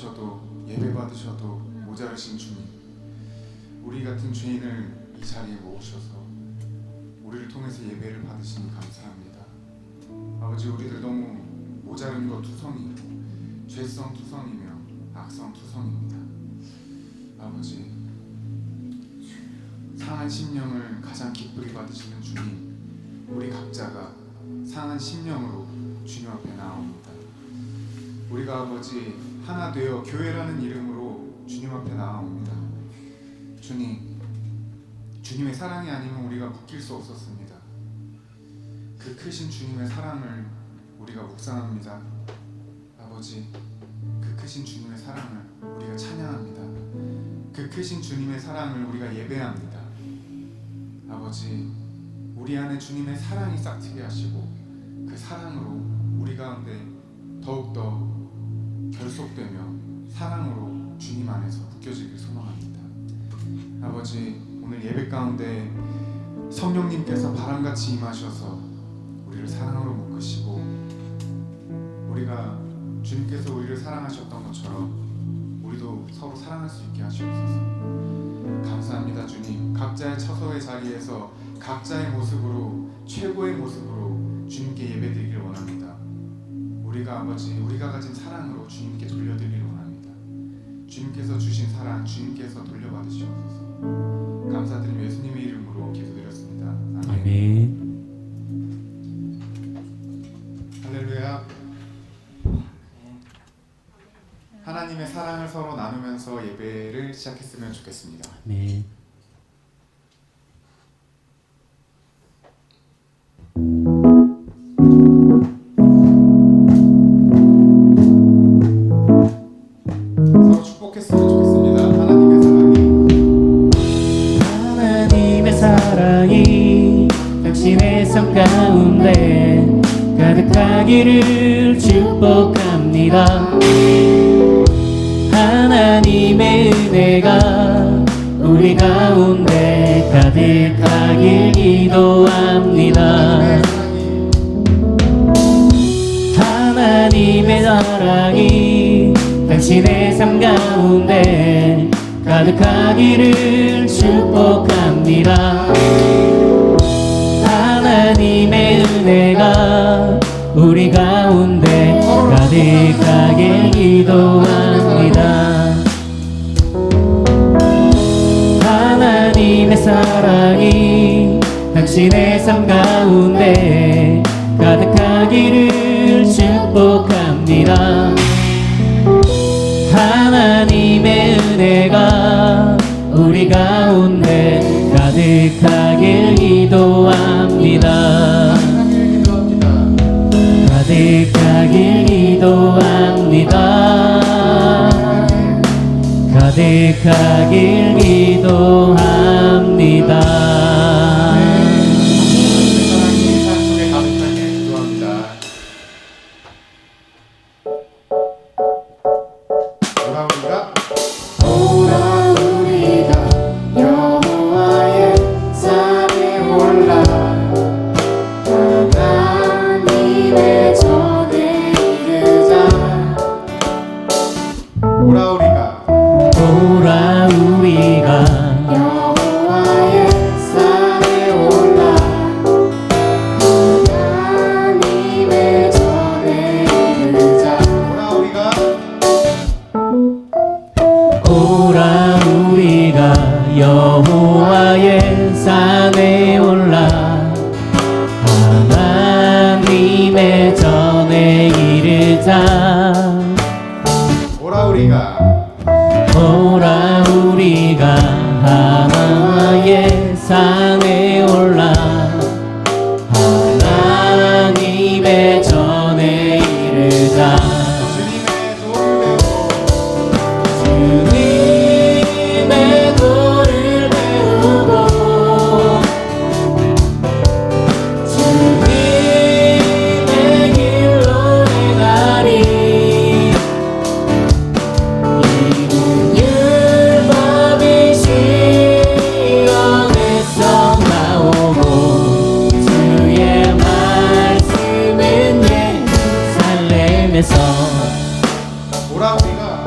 받으셔도 예배 받으셔도 모자르신 주님, 우리 같은 죄인을 이 자리에 모으셔서 우리를 통해서 예배를 받으시니 감사합니다. 아버지, 우리들 너무 모자른 것 투성이고 죄성 투성이며 악성 투성입니다. 아버지, 상한 심령을 가장 기쁘게 받으시는 주님, 우리 각자가 상한 심령으로 주님 앞에 나옵니다. 우리가 아버지 하나 되어 교회라는 이름으로 주님 앞에 나옵니다. 주님, 주님의 사랑이 아니면 우리가 묶일 수 없었습니다. 그 크신 주님의 사랑을 우리가 묵상합니다. 아버지, 그 크신 주님의 사랑을 우리가 찬양합니다. 그 크신 주님의 사랑을 우리가 예배합니다. 아버지, 우리 안에 주님의 사랑이 싹트게 하시고 그 사랑으로 우리 가운데 더욱더 결속되며 사랑으로 주님 안에서 묶여지길 소망합니다. 아버지, 오늘 예배 가운데 성령님께서 바람같이 임하셔서 우리를 사랑으로 묶으시고 우리가 주님께서 우리를 사랑하셨던 것처럼 우리도 서로 사랑할 수 있게 하시옵소서. 감사합니다. 주님, 각자의 처소의 자리에서 각자의 모습으로, 최고의 모습으로 주님께 예배드리길 원합니다. 우리가 아버지, 우리가 가진 사랑으로 주님께 돌려드리길 원합니다. 주님께서 주신 사랑 주님께서 돌려받으시옵소서. 감사드리며 예수님의 이름으로 기도드렸습니다. 아멘. 할렐루야. 하나님의 사랑을 서로 나누면서 예배를 시작했으면 좋겠습니다. 아멘. 서로 축복했으면 좋겠습니다. 하나님의 사랑이 당신의 삶 가운데 가득하기를 축복합니다. 하나님의 은혜가 우리 가운데 가득하길 기도합니다. 하나님의 사랑이 당신의 삶 가운데 가득하기를 축복합니다. 하나님의 은혜가 우리 가운데 가득하길 기도합니다. 하나님의 사랑이 당신의 삶 가운데 가득하기를 축복합니다. 하나님의 은혜가 우리 가운데 가득하길 기도합니다. 가득하길 기도합니다. 가득하길 기도합니다. 사랑이 삶 속에 가득하게 기도합니다. 오라 우리가 여호와의 산에 올라 하나님의 전에 이르자. 오라 우리가 여호와의 산에 올라 하나님의 전에 이르자. 오라 우리가 여호와의 산에 올라 하나님의 전에 이르자. 오라 우리가 하나님의 산에 올라 하나님의 전에 이르자. 주님의 도를 배우고 주님의 길로 행하리. 이는 율법이 시온에서 나오고 주의 말씀은 예루살렘에서. 오라 우리가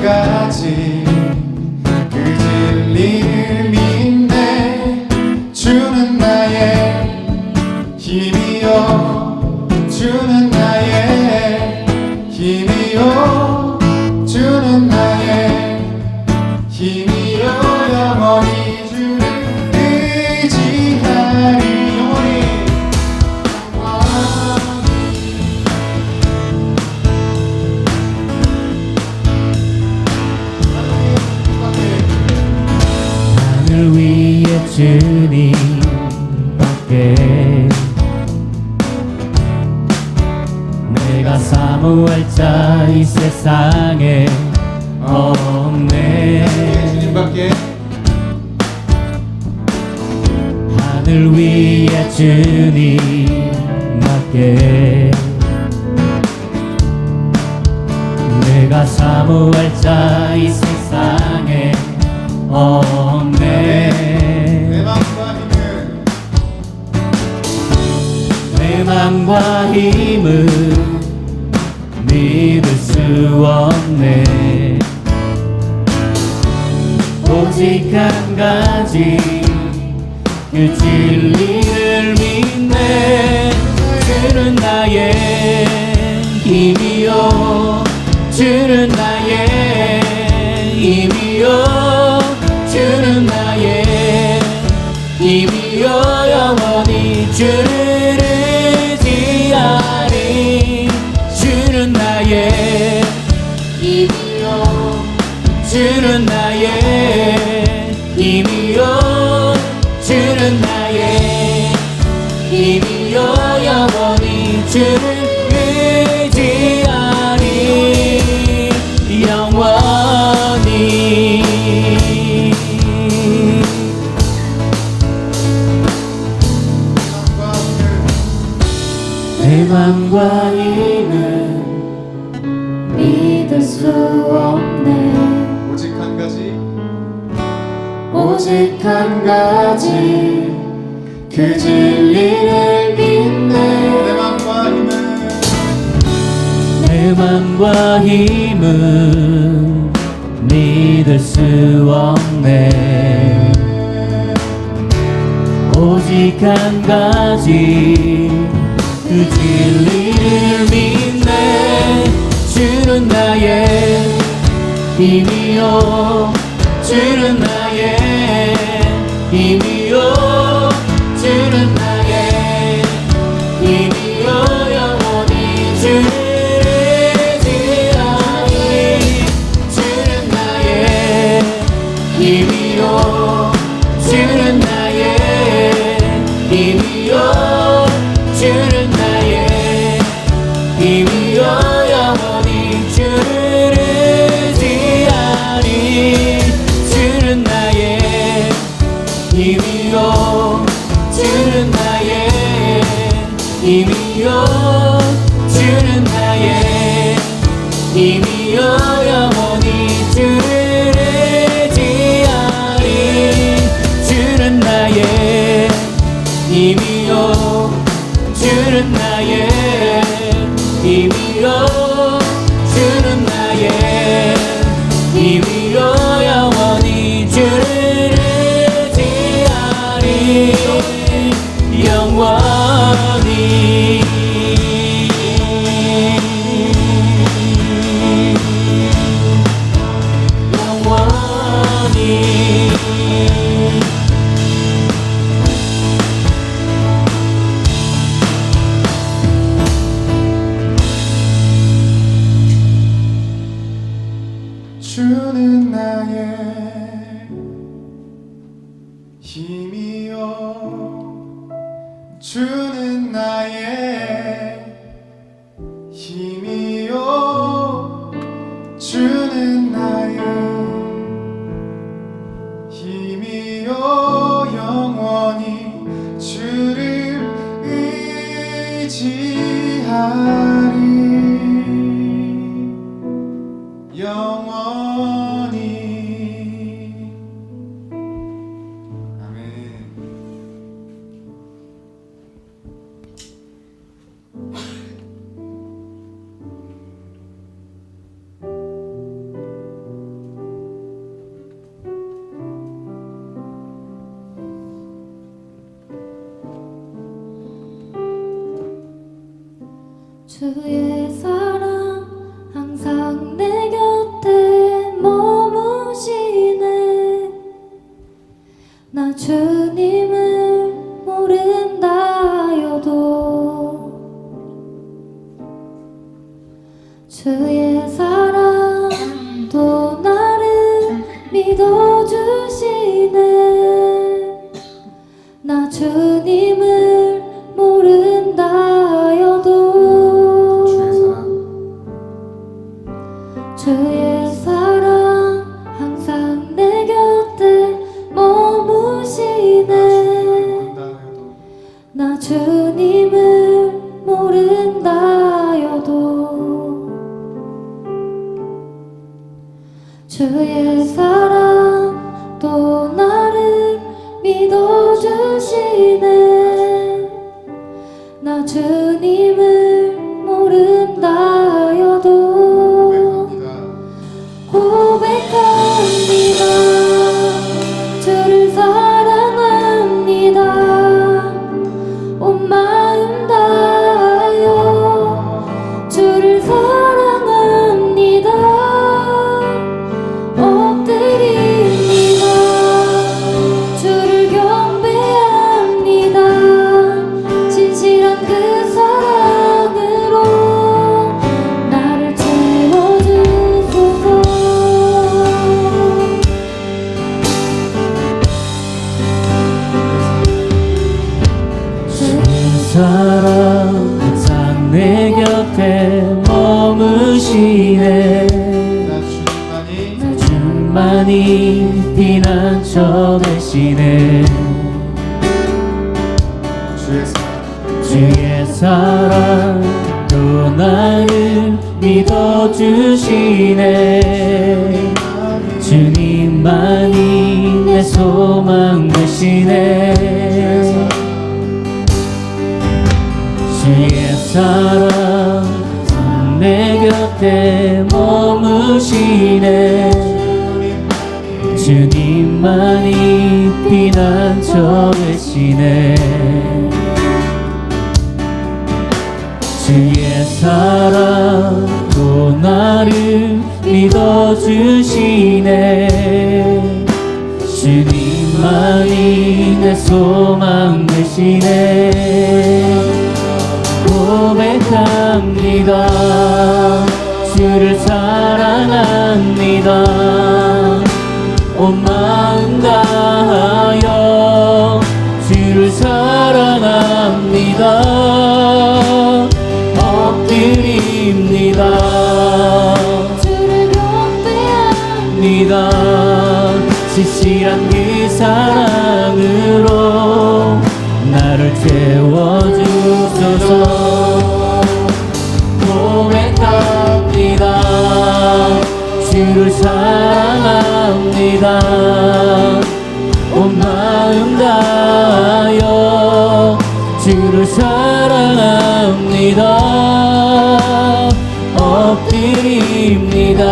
가지 그 진리를 믿네. 주는 나의 힘이요 주는 나의 힘이요 주는 나의 힘이요 영원히 주를 의지하리. 하늘 위에 주님밖에 내가 사모할 자 이 세상에 없네. 주님밖에 하늘 위에 주님밖에 내가 사모할 자 이 세상에 없네. 내 맘과 힘은 내 맘과 힘은 믿을 수 없네. 오직 한 가지 그 진리를 믿네. 주는 나의 힘이요 주는 나의 힘이요 주는 나의 힘이요 영원히 주를 의지하리. 주는 나의 힘이요 주는 나의 힘이요 주는 나의 힘이요 영원히 주를 의지하리. 영원히 내 맘과 힘은 믿을 수 없네. 오직 한 가지 오직 한 가지 그 진리를 믿네. 내 맘과 힘은 내 맘과 힘은 믿을 수 없네. 오직 한 가지 그 진리를 믿네. 주는 나의 힘이요 주는 나의 힘이요 주는 나의 힘이요 영원히 주를 의지하리. 주는 나의 힘이요 주는 나의 힘이요 주는 나의 힘이요 영원히 주를 의지하리. 주는 나의 힘이요 주는 나의 힘이요 주는 나의 힘이요 영원히 주를 의지하리. 주는 나의 힘이요 주는 나의 힘이요 주는 나의 힘이요 영원히 주를 의지하리. 영원히 영원히 주는 나의 힘이요 주는 나의 힘이요 주는 나의 힘이요 영원히 주를 의지하리. 영원히 아멘. 주의 사랑 항상 내 곁에 머무시네. 나 주님을 모른다여도 주의 사랑 또 나를 믿어주시네. 나 주님을 모른다여도 주의 사랑 항상 내 곁에 머무시네. 나 주님을 모른다여도 주의 사랑 또 나를 믿어주시네. 나 주님을 모른다여도 고백합니다. 주를 사랑합니다. 온 마음 다하여 주를 사랑합니다. 엎드립니다. 주를 경배합니다. 진실한 그 사랑으로 나를 채워주소서. 주의 사랑 항상 내 곁에 머무시네. 나 주만이 피난처 되시네. 주의 사랑 또 나를 믿어주시네. 주님만이 내 소망 되시네. 주의 사랑 내 곁에 머무시네. 주님만이 피난처 되시네. 주의 사랑 또 나를 믿어주시네. 주님만이 내 소망 되시네. 고백합니다. 주를 사랑합니다. 온 마음 다하여 주를 사랑합니다. 엎드립니다. 주를 경배합니다. 진실한 그 사랑으로 나를 채워주소서. 고백합니다. 주를 사랑합니다. 온 마음 다하여 주를 사랑합니다. 엎드립니다.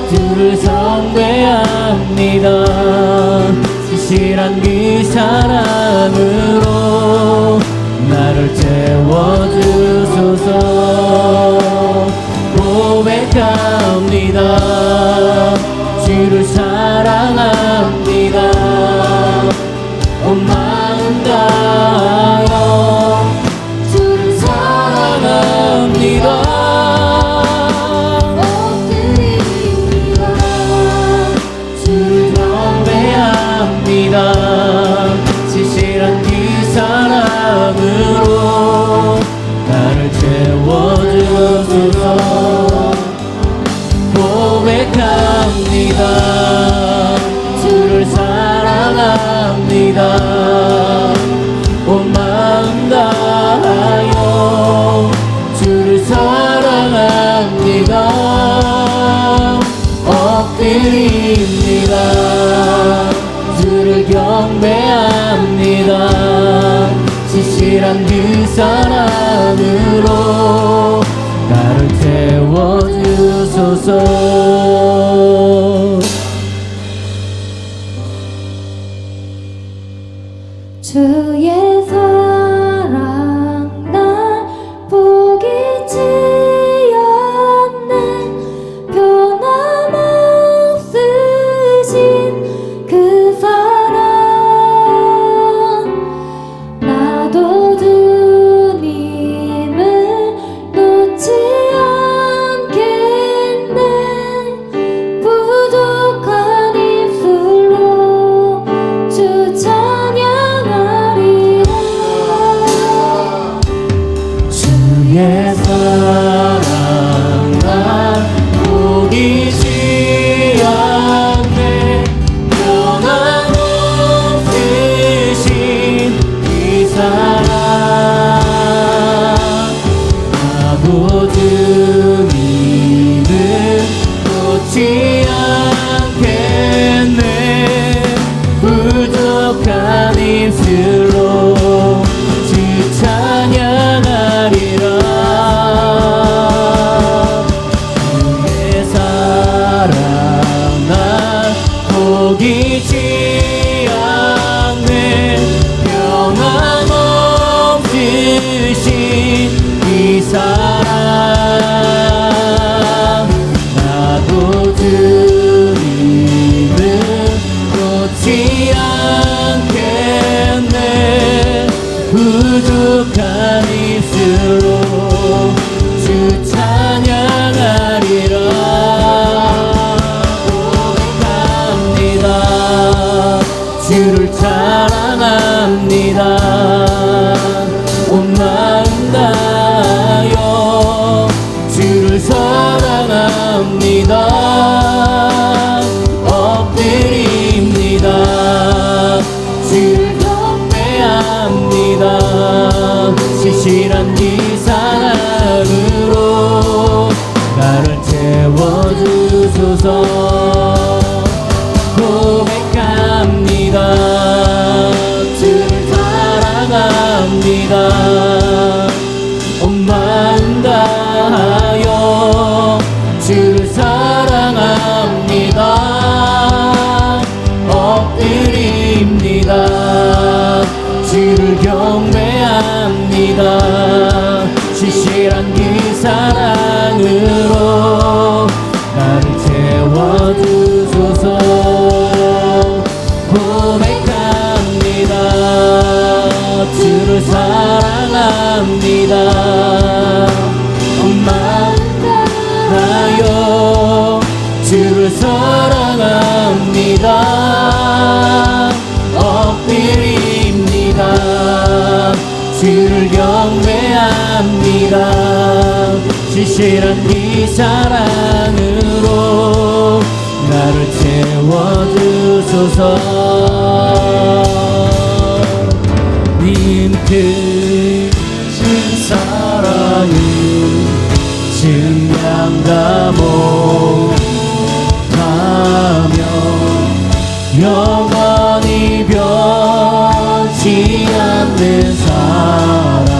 주를 성배합니다. 진실한 그 사랑으로 나를 채워주소서. 고백합니다. 주를 사랑합니다. 온 마음 다하여 주를 사랑합니다. 엎드립니다. 주를 경배합니다. 진실한 그 사랑으로 나를 채워주소서. 고백합니다. 주를 사랑합니다. 온 마음 다하여 주를 사랑합니다. 엎드립니다. 주를 경배합니다. 진실한 그 사랑으로 나를 채워주소서. 주의 사랑 날 보게 사랑 아버주님은 놓지 않겠네 부족한 입술로 주 찬양하리라 주의 사랑 날 포기치 않네 평안 없으신 이 사랑 나도 주님을 놓지 않겠네 부족한 입술로 주 찬양하리라 고백합니다 주를 사랑합니다 온 마음 다하여 주를 사랑합니다 엎드립니다 주를 경배합니다 시실한 이 사랑으로 나를 채워주소서 고백합니다 주를 사랑합니다 온 마음 다하여 주를 사랑합니다 엎드립니다 주를 경배합니다 시실한 그 사랑으로 나를 채워주소서 고백합니다 주를 사랑합니다 온 마음 다하여 주를 사랑합니다 엎드립니다 주를 경배합니다 시실한 이 사랑으로 나를 채워주소서 님 크신 사랑을 증량다 못하며 영원히 변치 않는 사랑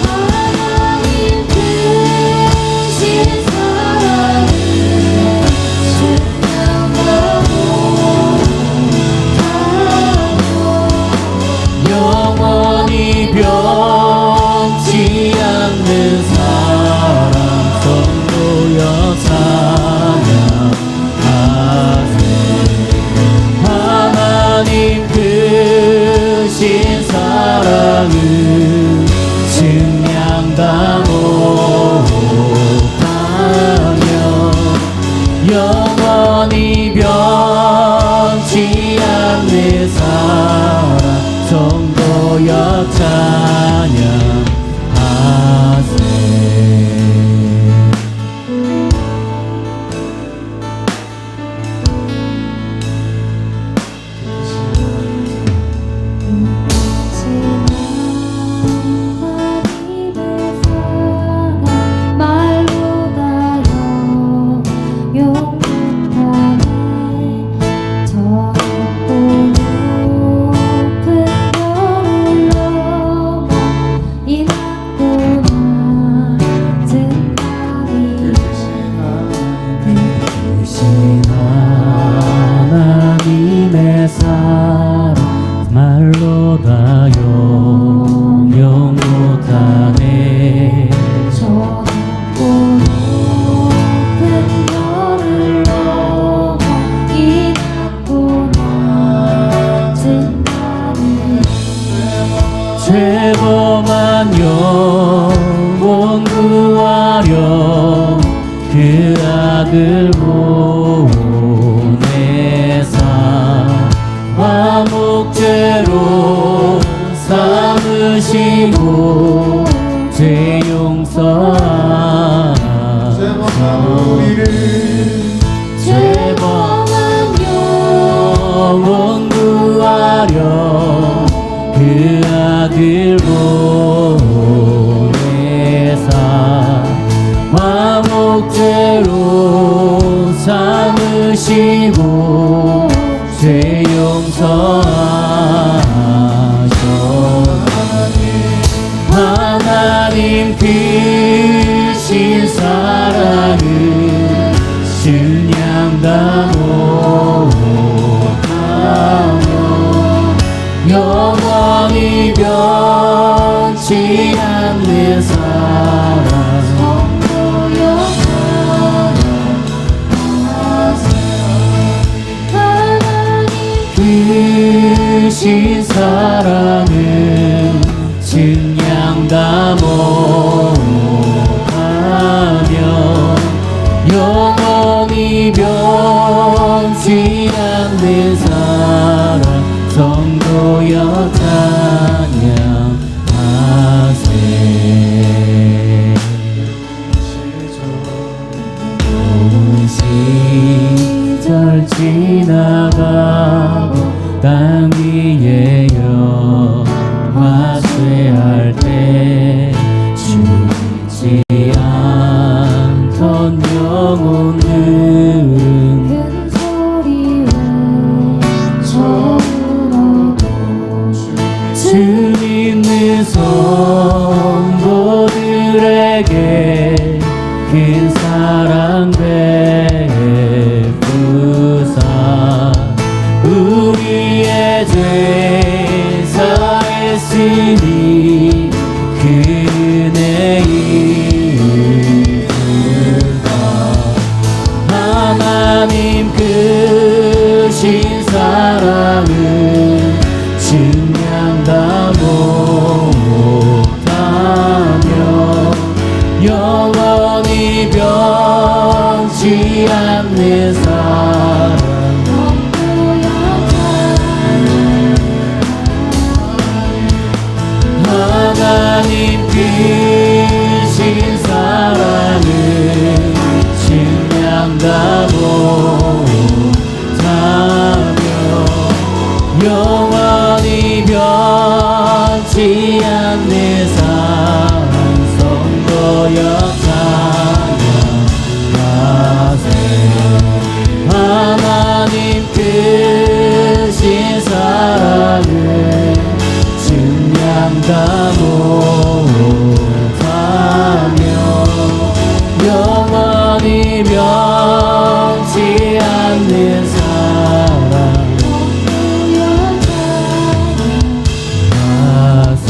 하나님 크신 사랑을 증명하고 영원히 변치 않는 사랑 성도여 찬양하세 하나님 크신 사랑을 증량다 못하며 영원히 변치 않는 사랑 성도여 찬양하세 하나님의 사랑 말로 다 영영 못하네 저 높고 높은 별을 넘어 이 낮고 낮은 나를 죄범한 영혼 구하려 그 아들 보내사 화목제로 삼으시고 죄 용서하사 죄범한 우리를 죄범한 영혼 영혼 구하려 그 아들 보내사 화목제로 삼으시고 죄 용서하셨네. 하나님 크신 사랑을 증량다 못하며 영원히 변치 않는 사랑 크신 사랑을 증량다 못하며 영원히 변치 않는 사랑 성도여 찬양하세. 좋은 시절 지나가고 땅 위에 영화쇠할 때 죽지 않던 영혼은 큰 소리로 저물어도 주 믿는 성도들에게 큰 사랑 베푸사 우리의 죄 사했으니 그 은혜 입으라. 하나님 크신 사랑을 증량다 못하며 영원히 변치 않는 사랑 하나님 크신 사랑을 증량다 못하며 영원히 변치 않는 사랑 성도여 찬양하세. 하나님 크신 사랑을 증량다 못하며 영원히 변치 않는 사랑 하세.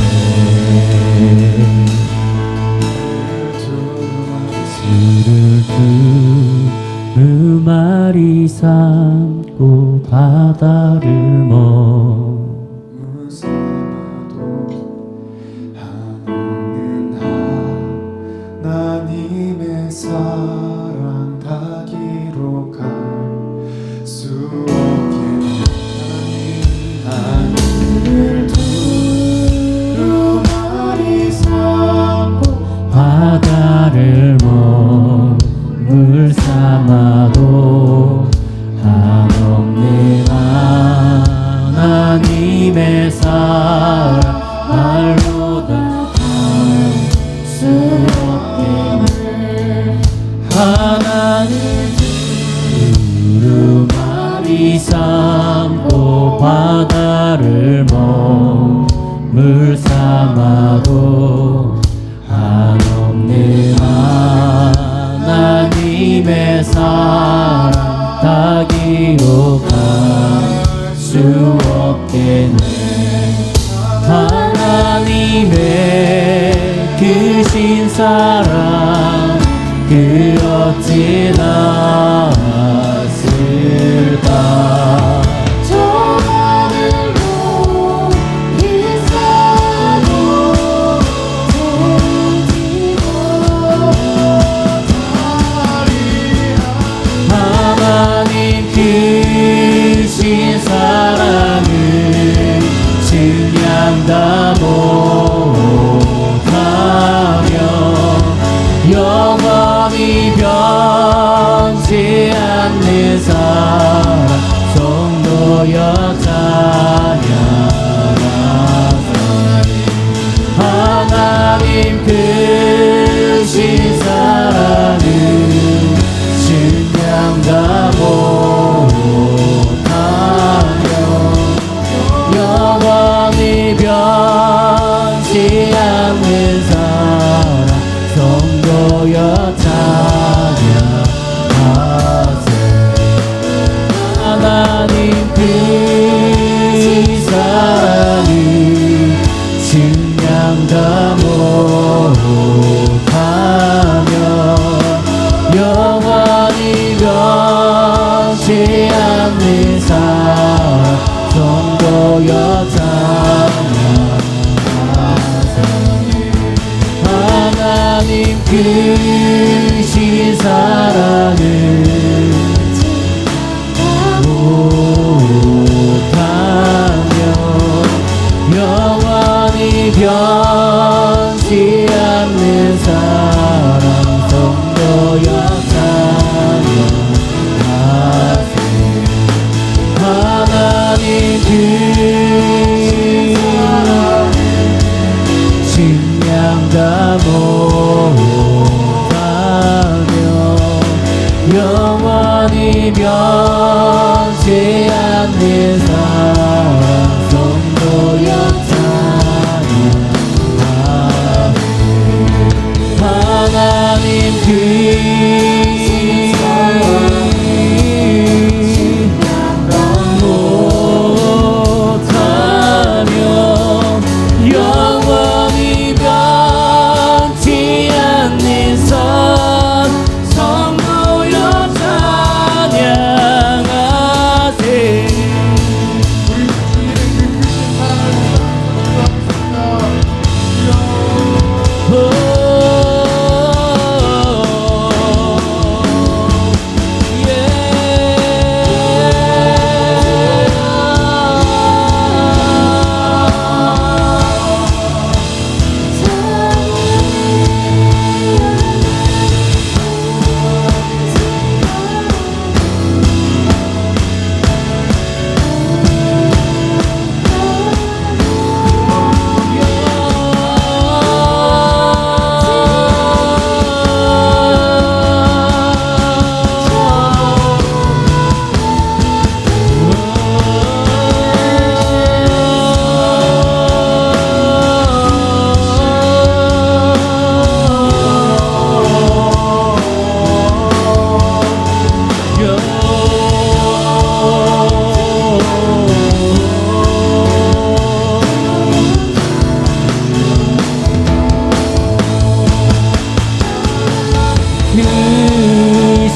두 마리 삼고 바다를 무서워도 한없는 하나님의 사랑 다 기록할 수 없겠네. 하나님을 두루마리 삼고 바다를 물 삼아도 한없는 하나님의 사랑 말로 다 수 없겠네. 하나님 두루마리 삼고 바다를 물 삼아도 한없는 하나님의 사랑 다 기록할 수 없겠네. 하나님의 크신 사랑 그 어찌 낫을까. 저 하늘로 인사도 되지고 하나님 크신 사랑을 증량다 못하며 영원히 변치 않는 하나님 크신 사랑을 못하며 영원히 변치 않는 사랑 성도여 찬양하세. 하나님 그 식량다 못하며 영원히 변치 않는 사랑 성도여 찬양하세. 하나님 그 못하며 영원히 변치 않는 선 성도여 찬양하세. 우리 주님의 그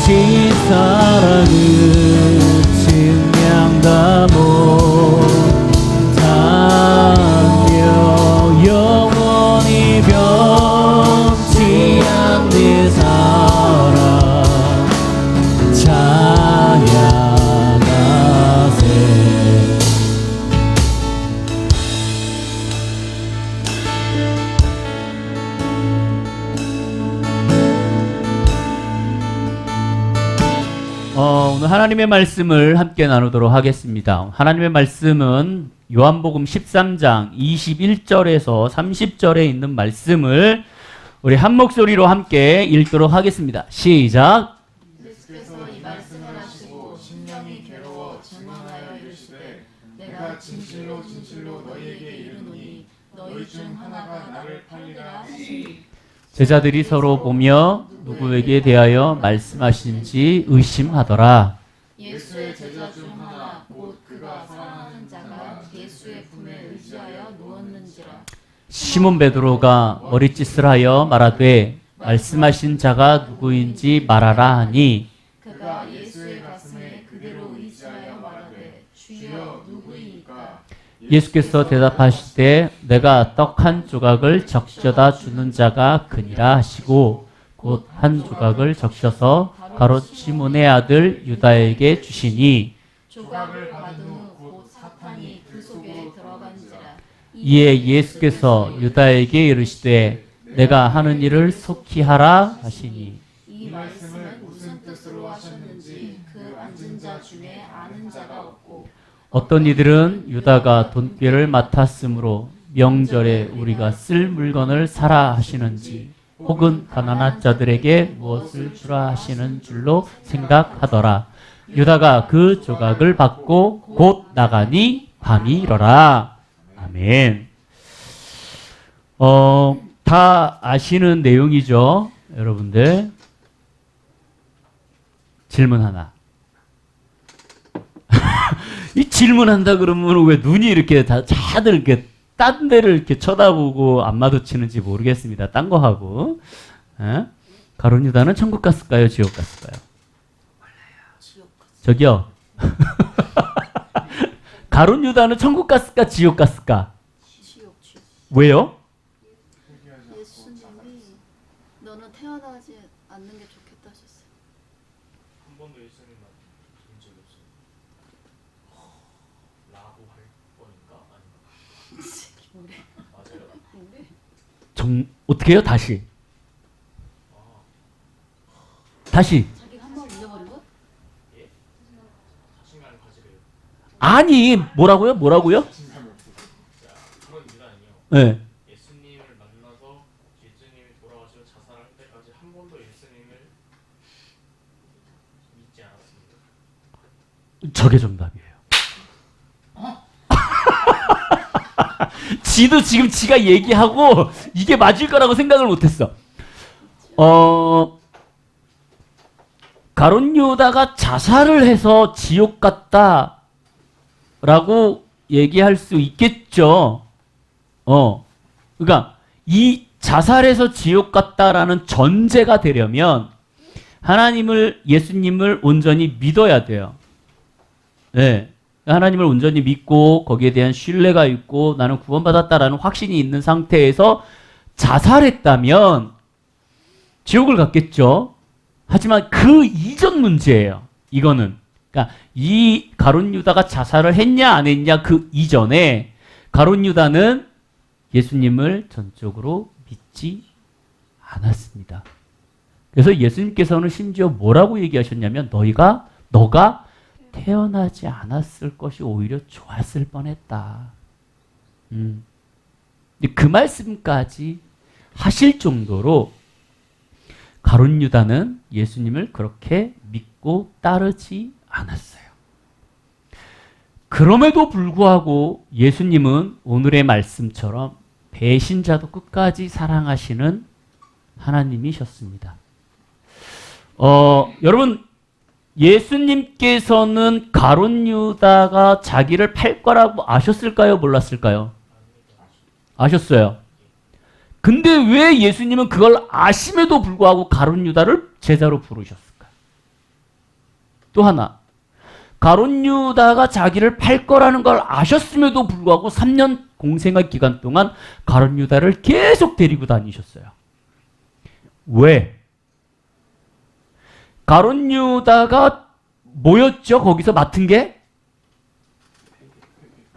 크신 사랑을 크신 사랑을 증량다 못하며 영원히 변치 않는 사랑 찬양하세. 오늘 하나님의 말씀을 함께 나누도록 하겠습니다. 하나님의 말씀은 요한복음 13장 21절에서 30절에 있는 말씀을 우리 한 목소리로 함께 읽도록 하겠습니다. 시작. 예수께서 이 말씀을 하시고 심령이 괴로워 전망하여 이르시되 내가 진실로 진실로 너희에게 이르노니 너희 중 하나가 나를 팔리라 하시니 제자들이 서로 보며 누구에게 대하여 말씀하신지 의심하더라. 예수의 제자 중 하나 곧 그가 사랑하는 자가 예수의 품에 의지하여 누웠는지라. 시몬 베드로가 머릿짓을 하여 말하되 말씀하신 자가 누구인지 말하라 하니 그가 예수의 가슴에 그대로 의지하여 말하되 주여 누구이니까. 예수께서 대답하시되 내가 떡 한 조각을 적셔다 주는 자가 그니라 하시고 곧 한 조각을 적셔서 가롯 시몬의 아들 유다에게 주시니 조각을 받은 후 곧 사탄이 그 속에 들어간지라. 이에 예수께서 유다에게 이르시되 내가 하는 일을 속히 하라 하시니 이 말씀을 무슨 뜻으로 하셨는지 그 앉은 자 중에 아는 자가 없고 어떤 이들은 유다가 돈꾀를 맡았으므로 명절에 우리가 쓸 물건을 사라 하시는지 혹은 가난한 자들에게 무엇을 주라 하시는 줄로 생각하더라. 유다가 그 조각을 받고 곧 나가니 밤이 이러라. 아멘. 다 아시는 내용이죠, 여러분들. 질문 하나. 이 질문한다 그러면 왜 눈이 이렇게 다들 이렇게 딴 데를 이렇게 쳐다보고 안 마주치는지 모르겠습니다. 딴 거 하고. 에? 가룟 유다는 천국 갔을까요? 지옥 갔을까요? 저기요. 가룟 유다는 천국 갔을까? 지옥 갔을까? 왜요? 너는 태어나지 않는 게 좋겠다 하셨어요. 한 번도 예수님 본 적이 없어요. 라고 할 뻔인가? 아닌가? 맞아요? 어떻게 해요? 다시. 다시. 자기가 한 번 잊어버린 거? 예? 자신감을 가지래요. 아니, 뭐라고요? 자, 그런 유다는요. 네. 예수님을 만나서 예수님이 돌아가시고 자살할 때까지 한 번도 예수님을 믿지 않았습니다. 저게 정답이에요. 지도 지금 지가 얘기하고 이게 맞을 거라고 생각을 못했어. 가룟 유다가 자살을 해서 지옥 갔다라고 얘기할 수 있겠죠. 그러니까 이 자살해서 지옥 갔다라는 전제가 되려면 하나님을 예수님을 온전히 믿어야 돼요. 네. 하나님을 온전히 믿고 거기에 대한 신뢰가 있고 나는 구원받았다라는 확신이 있는 상태에서 자살했다면 지옥을 갔겠죠. 하지만 그 이전 문제예요. 이거는. 그러니까 이 가룟 유다가 자살을 했냐 안 했냐 그 이전에 가룟 유다는 예수님을 전적으로 믿지 않았습니다. 그래서 예수님께서는 심지어 뭐라고 얘기하셨냐면 너가 태어나지 않았을 것이 오히려 좋았을 뻔했다. 근데 그 말씀까지 하실 정도로 가룟 유다는 예수님을 그렇게 믿고 따르지 않았어요. 그럼에도 불구하고 예수님은 오늘의 말씀처럼 배신자도 끝까지 사랑하시는 하나님이셨습니다. 여러분 예수님께서는 가룟 유다가 자기를 팔 거라고 아셨을까요? 몰랐을까요? 아셨어요. 근데 왜 예수님은 그걸 아심에도 불구하고 가룟 유다를 제자로 부르셨을까요? 또 하나, 가룟 유다가 자기를 팔 거라는 걸 아셨음에도 불구하고 3년 공생활 기간 동안 가룟 유다를 계속 데리고 다니셨어요. 왜? 가룟 유다가 뭐였죠? 거기서 맡은 게?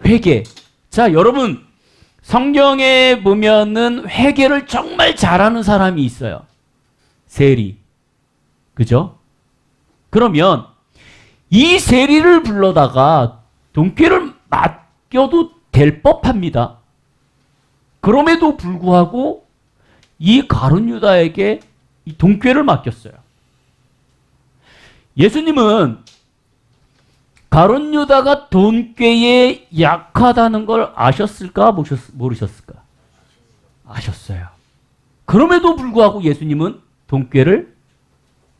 회개. 자, 여러분 성경에 보면은 회개를 정말 잘하는 사람이 있어요. 세리. 그죠? 그러면 이 세리를 불러다가 돈꾀를 맡겨도 될 법합니다. 그럼에도 불구하고 이 가룟 유다에게 이 돈꾀를 맡겼어요. 예수님은 가룟 유다가 돈꾀에 약하다는 걸 아셨을까 모르셨을까? 아셨어요. 그럼에도 불구하고 예수님은 돈꾀를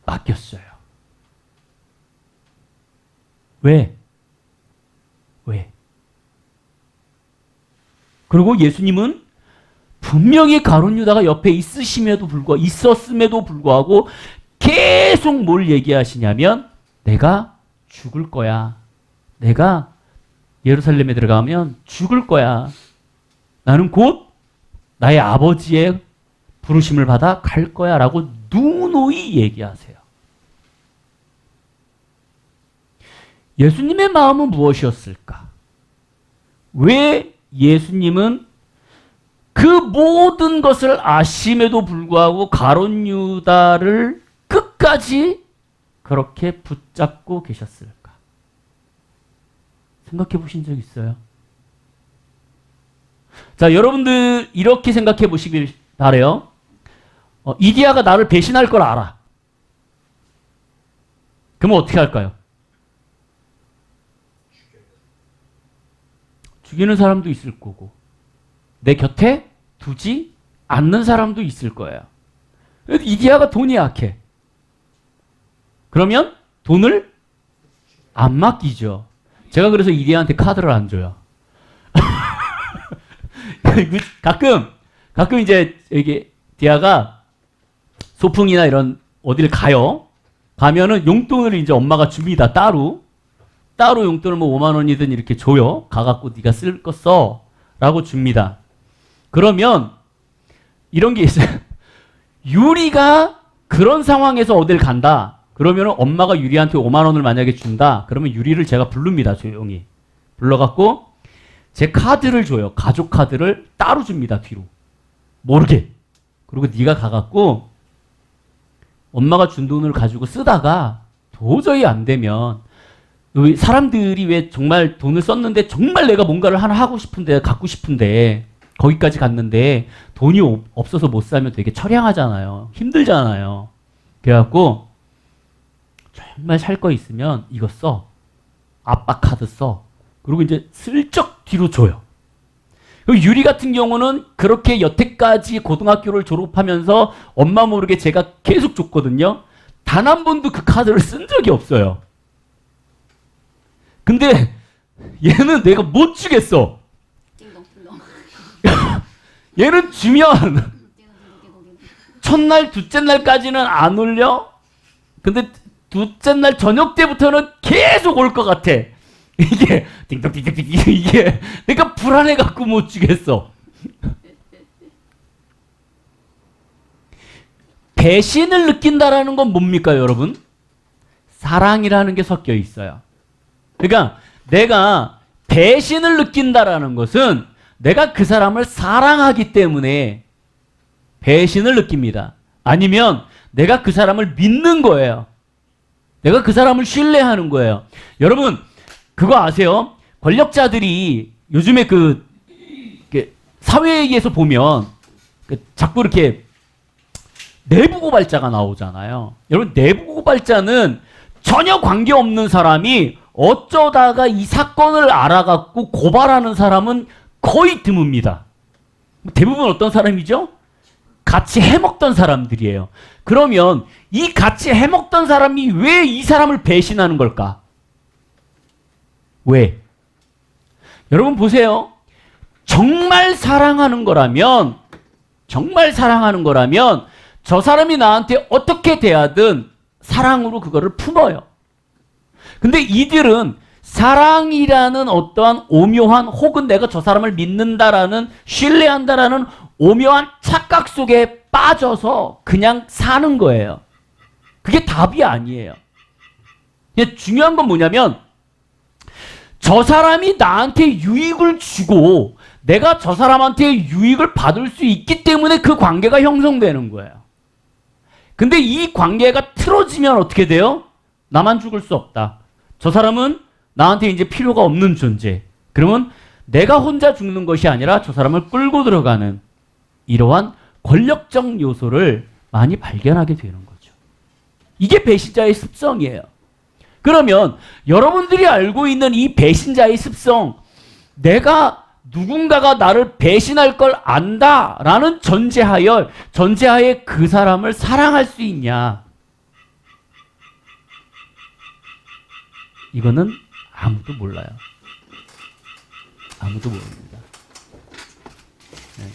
맡겼어요. 왜? 그리고 예수님은 분명히 가룟 유다가 옆에 있었음에도 불구하고 계속 뭘 얘기하시냐면 내가 죽을 거야. 내가 예루살렘에 들어가면 죽을 거야. 나는 곧 나의 아버지의 부르심을 받아 갈 거야 라고 누누이 얘기하세요. 예수님의 마음은 무엇이었을까? 왜 예수님은 그 모든 것을 아심에도 불구하고 가룟 유다를 끝까지 그렇게 붙잡고 계셨을까? 생각해 보신 적 있어요? 자, 여러분들 이렇게 생각해 보시길 바라요. 이디야가 나를 배신할 걸 알아. 그러면 어떻게 할까요? 죽이는 사람도 있을 거고 내 곁에 두지 않는 사람도 있을 거예요. 이디야가 돈이 약해. 그러면 돈을 안 맡기죠. 제가 그래서 이디야한테 카드를 안 줘요. 가끔 이제 이게 디아가 소풍이나 이런 어디를 가면은 용돈을 이제 엄마가 줍니다. 따로 용돈을 뭐 5만 원이든 이렇게 줘요. 가갖고 네가 쓸 거 써 라고 줍니다. 그러면 이런 게 있어요. 유리가 그런 상황에서 어딜 간다. 그러면 엄마가 유리한테 5만 원을 만약에 준다. 그러면 유리를 제가 부릅니다. 조용히. 불러갖고 제 카드를 줘요. 가족 카드를 따로 줍니다. 뒤로. 모르게. 그리고 네가 가갖고 엄마가 준 돈을 가지고 쓰다가 도저히 안 되면 사람들이 왜 정말 돈을 썼는데 정말 내가 뭔가를 하나 하고 싶은데 갖고 싶은데 거기까지 갔는데 돈이 없어서 못 사면 되게 처량하잖아요. 힘들잖아요. 그래갖고 정말 살 거 있으면 이거 써. 아빠 카드 써. 그리고 이제 슬쩍 뒤로 줘요. 유리 같은 경우는 그렇게 여태까지 고등학교를 졸업하면서 엄마 모르게 제가 계속 줬거든요. 단 한 번도 그 카드를 쓴 적이 없어요. 근데 얘는 내가 못 주겠어. 띵동띵동. 얘는 주면 첫날, 둘째 날까지는 안 올려. 근데 둘째 날 저녁 때부터는 계속 올 것 같아. 이게 띵동띵동띵 이게 내가 불안해 갖고 못 주겠어. 배신을 느낀다라는 건 뭡니까, 여러분? 사랑이라는 게 섞여 있어요. 그러니까 내가 배신을 느낀다라는 것은 내가 그 사람을 사랑하기 때문에 배신을 느낍니다. 아니면 내가 그 사람을 믿는 거예요. 내가 그 사람을 신뢰하는 거예요. 여러분 그거 아세요? 권력자들이 요즘에 사회에서 보면 자꾸 이렇게 내부 고발자가 나오잖아요. 여러분 내부 고발자는 전혀 관계없는 사람이 어쩌다가 이 사건을 알아갖고 고발하는 사람은 거의 드뭅니다. 대부분 어떤 사람이죠? 같이 해먹던 사람들이에요. 그러면 이 같이 해먹던 사람이 왜 이 사람을 배신하는 걸까? 왜? 여러분 보세요. 정말 사랑하는 거라면 저 사람이 나한테 어떻게 대하든 사랑으로 그거를 품어요. 근데 이들은 사랑이라는 어떠한 오묘한 혹은 내가 저 사람을 믿는다라는 신뢰한다라는 오묘한 착각 속에 빠져서 그냥 사는 거예요. 그게 답이 아니에요. 중요한 건 뭐냐면 저 사람이 나한테 유익을 주고 내가 저 사람한테 유익을 받을 수 있기 때문에 그 관계가 형성되는 거예요. 근데 이 관계가 틀어지면 어떻게 돼요? 나만 죽을 수 없다. 저 사람은 나한테 이제 필요가 없는 존재. 그러면 내가 혼자 죽는 것이 아니라 저 사람을 끌고 들어가는 이러한 권력적 요소를 많이 발견하게 되는 거죠. 이게 배신자의 습성이에요. 그러면 여러분들이 알고 있는 이 배신자의 습성, 내가 누군가가 나를 배신할 걸 안다라는 전제하에 그 사람을 사랑할 수 있냐? 이거는 아무도 몰라요. 아무도 모릅니다. 네.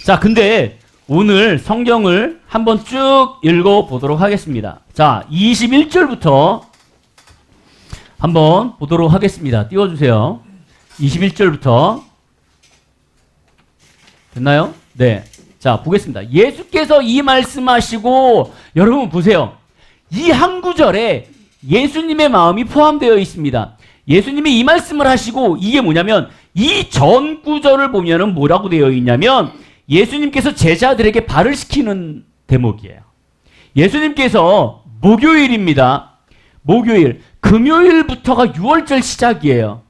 자, 근데 오늘 성경을 한번 쭉 읽어보도록 하겠습니다. 자, 21절부터 한번 보도록 하겠습니다. 띄워주세요. 21절부터 됐나요? 네. 자, 보겠습니다. 예수께서 이 말씀하시고 여러분 보세요. 이 한 구절에 예수님의 마음이 포함되어 있습니다. 예수님이 이 말씀을 하시고 이게 뭐냐면 이 전 구절을 보면은 뭐라고 되어 있냐면 예수님께서 제자들에게 발을 시키는 대목이에요. 예수님께서 목요일입니다. 목요일, 금요일부터가 유월절 시작이에요.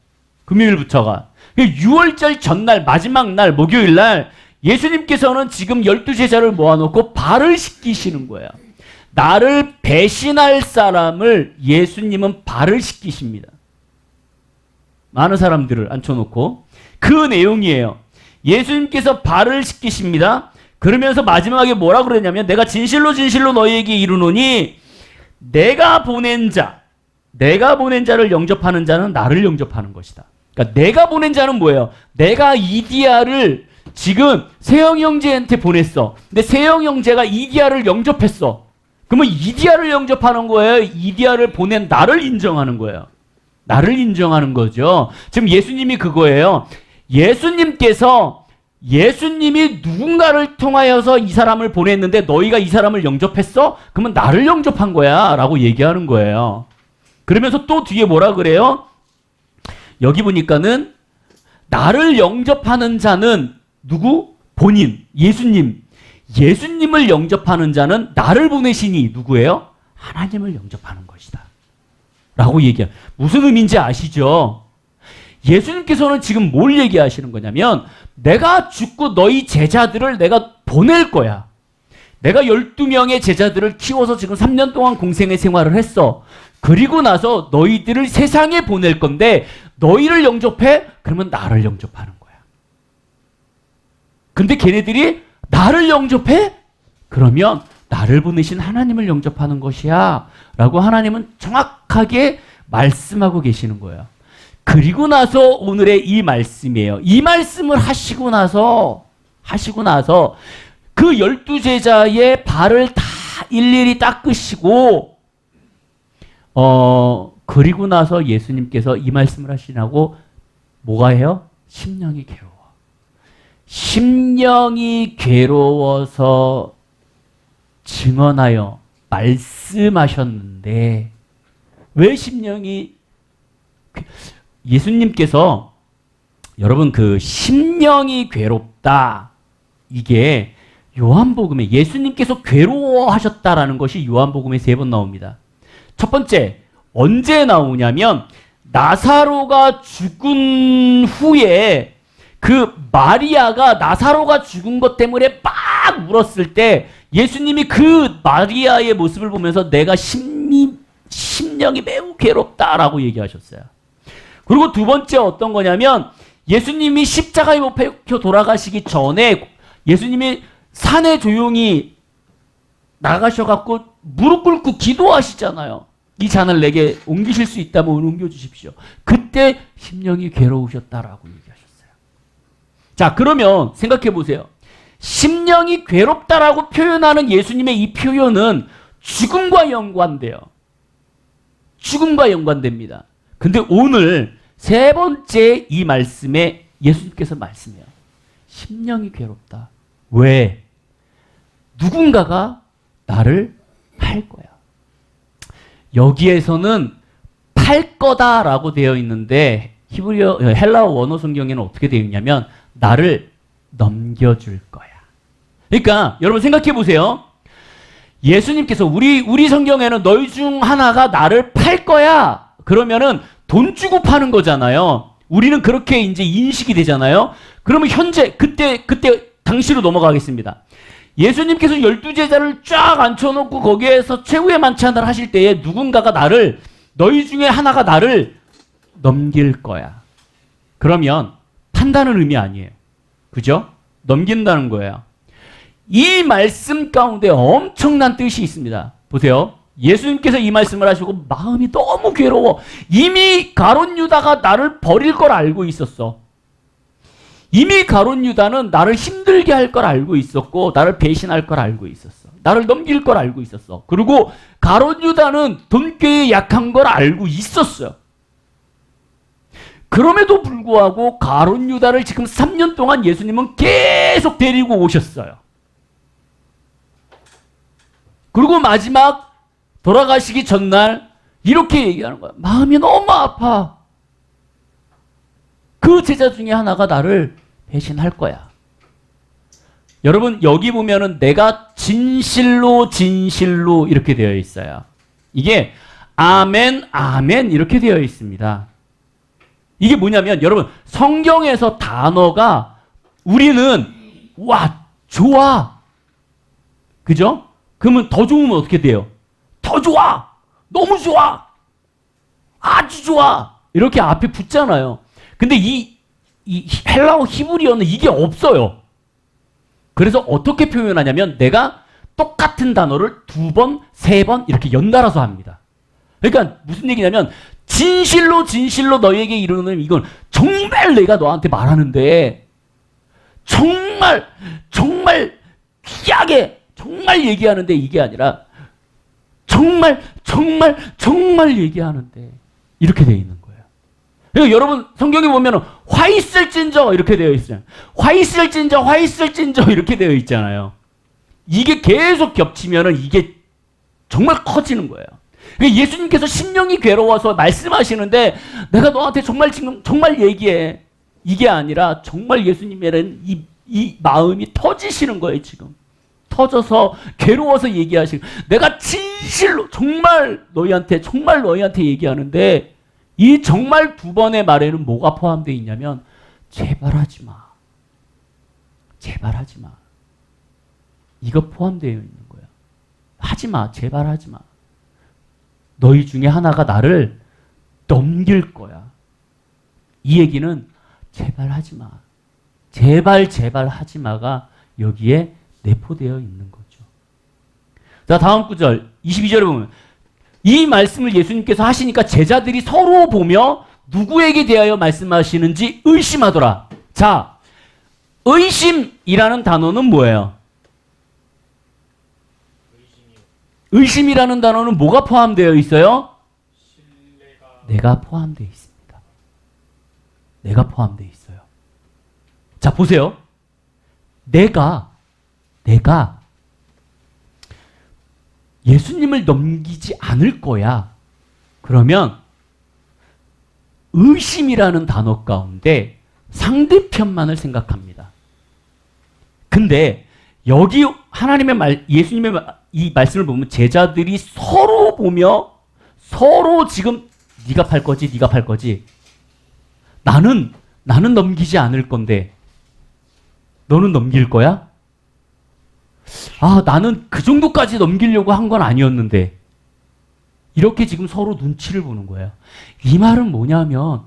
금요일부터가. 6월절 전날 마지막 날 목요일 날 예수님께서는 지금 12제자를 모아놓고 발을 씻기시는 거예요. 나를 배신할 사람을 예수님은 발을 씻기십니다. 많은 사람들을 앉혀놓고 그 내용이에요. 예수님께서 발을 씻기십니다. 그러면서 마지막에 뭐라 그러냐면 내가 진실로 진실로 너희에게 이르노니 내가 보낸 자를 영접하는 자는 나를 영접하는 것이다. 그러니까 내가 보낸 자는 뭐예요? 내가 이디야를 지금 세영 형제한테 보냈어. 근데 세영 형제가 이디야를 영접했어. 그러면 이디야를 영접하는 거예요? 이디야를 보낸 나를 인정하는 거예요? 나를 인정하는 거죠. 지금 예수님이 그거예요. 예수님께서 예수님이 누군가를 통하여서 이 사람을 보냈는데 너희가 이 사람을 영접했어? 그러면 나를 영접한 거야 라고 얘기하는 거예요. 그러면서 또 뒤에 뭐라 그래요? 여기 보니까는 나를 영접하는 자는 누구? 본인, 예수님. 예수님을 영접하는 자는 나를 보내시니 누구예요? 하나님을 영접하는 것이다 라고 얘기해요. 무슨 의미인지 아시죠? 예수님께서는 지금 뭘 얘기하시는 거냐면 내가 죽고 너희 제자들을 내가 보낼 거야. 내가 12명의 제자들을 키워서 지금 3년 동안 공생의 생활을 했어. 그리고 나서 너희들을 세상에 보낼 건데 너희를 영접해? 그러면 나를 영접하는 거야. 근데 걔네들이 나를 영접해? 그러면 나를 보내신 하나님을 영접하는 것이야 라고 하나님은 정확하게 말씀하고 계시는 거예요. 그리고 나서 오늘의 이 말씀이에요. 이 말씀을 하시고 나서 그 12제자의 발을 다 일일이 닦으시고 그리고 나서 예수님께서 이 말씀을 하시라고 뭐가 해요? 심령이 괴로워. 심령이 괴로워서 증언하여 말씀하셨는데 왜 심령이 예수님께서 여러분 그 심령이 괴롭다 이게 요한복음에 예수님께서 괴로워하셨다라는 것이 요한복음에 3번 나옵니다. 첫 번째 언제 나오냐면 나사로가 죽은 후에 그 마리아가 나사로가 죽은 것 때문에 막 울었을 때 예수님이 그 마리아의 모습을 보면서 내가 심령이 매우 괴롭다라고 얘기하셨어요. 그리고 두 번째 어떤 거냐면 예수님이 십자가에 못 박혀 돌아가시기 전에 예수님이 산에 조용히 나가셔갖고 무릎 꿇고 기도하시잖아요. 이 잔을 내게 옮기실 수 있다면 옮겨주십시오. 그때 심령이 괴로우셨다라고 얘기하셨어요. 자, 그러면 생각해 보세요. 심령이 괴롭다라고 표현하는 예수님의 이 표현은 죽음과 연관돼요. 죽음과 연관됩니다. 근데 오늘 3번째 이 말씀에 예수님께서 말씀해요. 심령이 괴롭다. 왜? 누군가가 나를 팔 거야. 여기에서는 팔 거다라고 되어 있는데 히브리어 헬라어 원어 성경에는 어떻게 되어 있냐면 나를 넘겨줄 거야. 그러니까 여러분 생각해 보세요. 예수님께서 우리 성경에는 너희 중 하나가 나를 팔 거야. 그러면은 돈 주고 파는 거잖아요. 우리는 그렇게 이제 인식이 되잖아요. 그러면 현재 그때 당시로 넘어가겠습니다. 예수님께서 12제자를 쫙 앉혀놓고 거기에서 최후의 만찬을 하실 때에 누군가가 너희 중에 하나가 나를 넘길 거야. 그러면 판다는 의미 아니에요. 그죠? 넘긴다는 거예요. 이 말씀 가운데 엄청난 뜻이 있습니다. 보세요. 예수님께서 이 말씀을 하시고 마음이 너무 괴로워. 이미 가룟 유다가 나를 버릴 걸 알고 있었어. 이미 가룟 유다는 나를 힘들게 할 걸 알고 있었고 나를 배신할 걸 알고 있었어. 나를 넘길 걸 알고 있었어. 그리고 가룟 유다는 돈꾀에 약한 걸 알고 있었어요. 그럼에도 불구하고 가룟 유다를 지금 3년 동안 예수님은 계속 데리고 오셨어요. 그리고 마지막 돌아가시기 전날 이렇게 얘기하는 거야. 마음이 너무 아파. 그 제자 중에 하나가 나를 배신할 거야. 여러분 여기 보면은 내가 진실로 이렇게 되어 있어요. 이게 아멘 아멘 이렇게 되어 있습니다. 이게 뭐냐면 여러분 성경에서 단어가 우리는 와 좋아 그죠? 그러면 더 좋으면 어떻게 돼요? 더 좋아 너무 좋아 아주 좋아 이렇게 앞에 붙잖아요. 근데 이 헬라어 히브리어는 이게 없어요. 그래서 어떻게 표현하냐면 내가 똑같은 단어를 2번, 3번 이렇게 연달아서 합니다. 그러니까 무슨 얘기냐면 진실로 너희에게 이르는 이건 정말 내가 너한테 말하는데 정말 귀하게 정말 얘기하는데 이게 아니라 정말 얘기하는데 이렇게 돼 있는 거예요. 그러니까 여러분 성경에 보면 화 있을진저 이렇게 되어 있어요. 화 있을진저, 화 있을진저 이렇게 되어 있잖아요. 이게 계속 겹치면은 이게 정말 커지는 거예요. 그러니까 예수님께서 심령이 괴로워서 말씀하시는데 내가 너한테 정말 지금 정말 얘기해. 이게 아니라 정말 예수님에는 이 마음이 터지시는 거예요, 지금. 터져서 괴로워서 얘기하시고 내가 진실로 정말 너희한테 얘기하는데 이 정말 두 번의 말에는 뭐가 포함되어 있냐면 제발 하지 마. 제발 하지 마. 이거 포함되어 있는 거예요. 하지 마. 제발 하지 마. 너희 중에 하나가 나를 넘길 거야. 이 얘기는 제발 하지 마. 제발 하지 마가 여기에 내포되어 있는 거죠. 자, 다음 구절 22절에 보면 이 말씀을 예수님께서 하시니까 제자들이 서로 보며 누구에게 대하여 말씀하시는지 의심하더라. 자, 의심이라는 단어는 뭐예요? 의심이라는 단어는 뭐가 포함되어 있어요? 내가 포함되어 있습니다. 내가 포함되어 있어요. 자, 보세요. 내가 예수님을 넘기지 않을 거야. 그러면 의심이라는 단어 가운데 상대편만을 생각합니다. 근데 여기 하나님의 말, 예수님의 이 말씀을 보면 제자들이 서로 보며 서로 지금 네가 팔 거지, 네가 팔 거지. 나는 넘기지 않을 건데 너는 넘길 거야? 아, 나는 그 정도까지 넘기려고 한 건 아니었는데. 이렇게 지금 서로 눈치를 보는 거예요. 이 말은 뭐냐면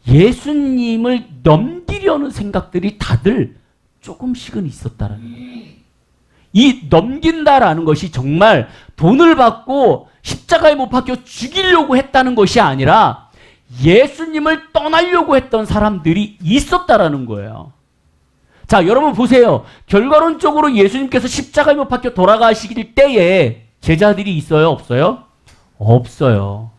예수님을 넘기려는 생각들이 다들 조금씩은 있었다라는 거예요. 이 넘긴다라는 것이 정말 돈을 받고 십자가에 못 박혀 죽이려고 했다는 것이 아니라 예수님을 떠나려고 했던 사람들이 있었다라는 거예요. 자, 여러분 보세요. 결과론적으로 예수님께서 십자가에 못 박혀 돌아가시길 때에 제자들이 있어요? 없어요? 없어요.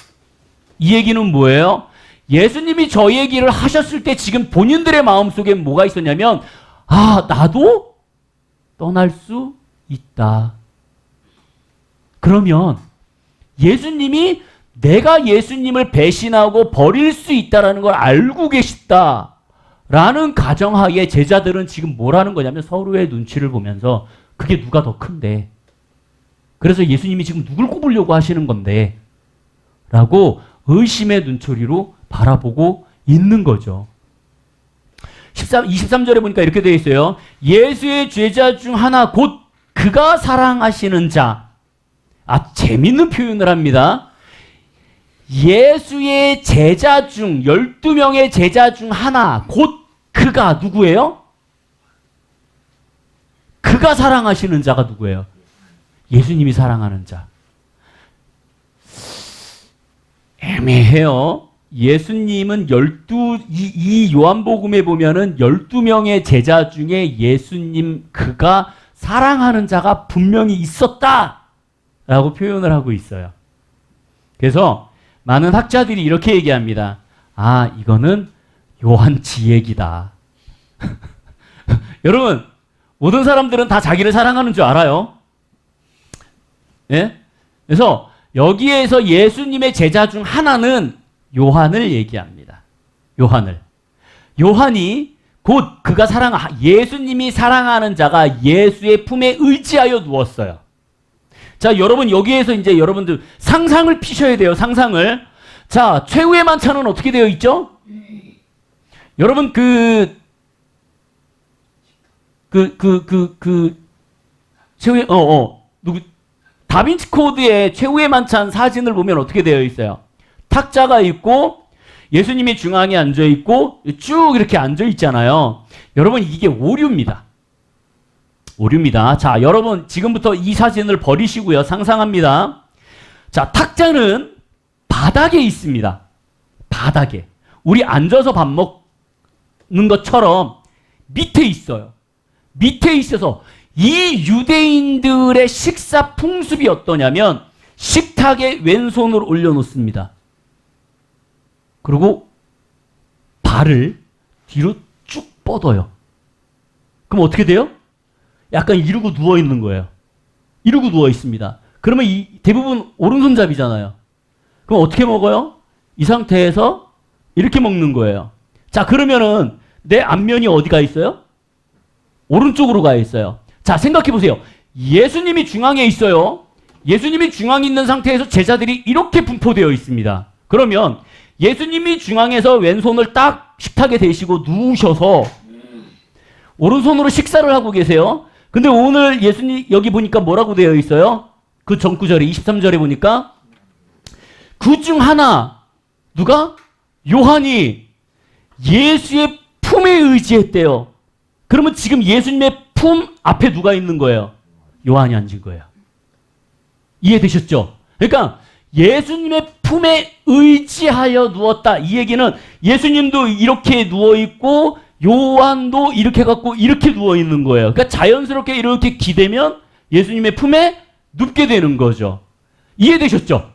이 얘기는 뭐예요? 예수님이 저 얘기를 하셨을 때 지금 본인들의 마음속에 뭐가 있었냐면 아, 나도 떠날 수 있다. 그러면 예수님이 내가 예수님을 배신하고 버릴 수 있다는 걸 알고 계시다. 라는 가정하에 제자들은 지금 뭐라는 거냐면 서로의 눈치를 보면서 그게 누가 더 큰데 그래서 예수님이 지금 누굴 꼽으려고 하시는 건데 라고 의심의 눈초리로 바라보고 있는 거죠. 23절에 보니까 이렇게 되어 있어요. 예수의 제자 중 하나 곧 그가 사랑하시는 자. 아, 재밌는 표현을 합니다. 예수의 제자 중 12명의 제자 중 하나 곧 그가 누구예요? 그가 사랑하시는 자가 누구예요? 예수님이 사랑하는 자. 애매해요. 예수님은 이 요한복음에 보면은 12명의 제자 중에 예수님 그가 사랑하는 자가 분명히 있었다라고 표현을 하고 있어요. 그래서 많은 학자들이 이렇게 얘기합니다. 아, 이거는 요한 지 얘기다. 여러분, 모든 사람들은 다 자기를 사랑하는 줄 알아요. 예? 그래서 여기에서 예수님의 제자 중 하나는 요한을 얘기합니다. 요한이 곧 그가 예수님이 사랑하는 자가 예수의 품에 의지하여 누웠어요. 자, 여러분 여기에서 이제 여러분들 상상을 피셔야 돼요. 상상을. 자, 최후의 만찬은 어떻게 되어 있죠? 여러분 최후의 다빈치 코드의 최후의 만찬 사진을 보면 어떻게 되어 있어요? 탁자가 있고 예수님이 중앙에 앉아 있고 쭉 이렇게 앉아 있잖아요. 여러분 이게 오류입니다. 자, 여러분 지금부터 이 사진을 버리시고요. 상상합니다. 자, 탁자는 바닥에 있습니다. 바닥에. 우리 앉아서 밥 먹는 것처럼 밑에 있어요. 밑에 있어서 이 유대인들의 식사 풍습이 어떠냐면 식탁에 왼손을 올려놓습니다. 그리고 발을 뒤로 쭉 뻗어요. 그럼 어떻게 돼요? 약간 이러고 누워 있는 거예요. 이러고 누워 있습니다. 그러면 대부분 오른손잡이잖아요. 그럼 어떻게 먹어요? 이 상태에서 이렇게 먹는 거예요. 자, 그러면은 내 앞면이 어디가 있어요? 오른쪽으로 가 있어요. 자, 생각해 보세요. 예수님이 중앙에 있어요. 예수님이 중앙에 있는 상태에서 제자들이 이렇게 분포되어 있습니다. 그러면 예수님이 중앙에서 왼손을 딱 식탁에 대시고 누우셔서 오른손으로 식사를 하고 계세요. 근데 오늘 예수님 여기 보니까 뭐라고 되어 있어요? 그 전구절에 23절에 보니까 그 중 하나 누가? 요한이 예수의 품에 의지했대요. 그러면 지금 예수님의 품 앞에 누가 있는 거예요? 요한이 앉은 거예요. 이해되셨죠? 그러니까 예수님의 품에 의지하여 누웠다. 이 얘기는 예수님도 이렇게 누워있고 요한도 이렇게 갖고 이렇게 누워있는 거예요. 그러니까 자연스럽게 이렇게 기대면 예수님의 품에 눕게 되는 거죠. 이해되셨죠?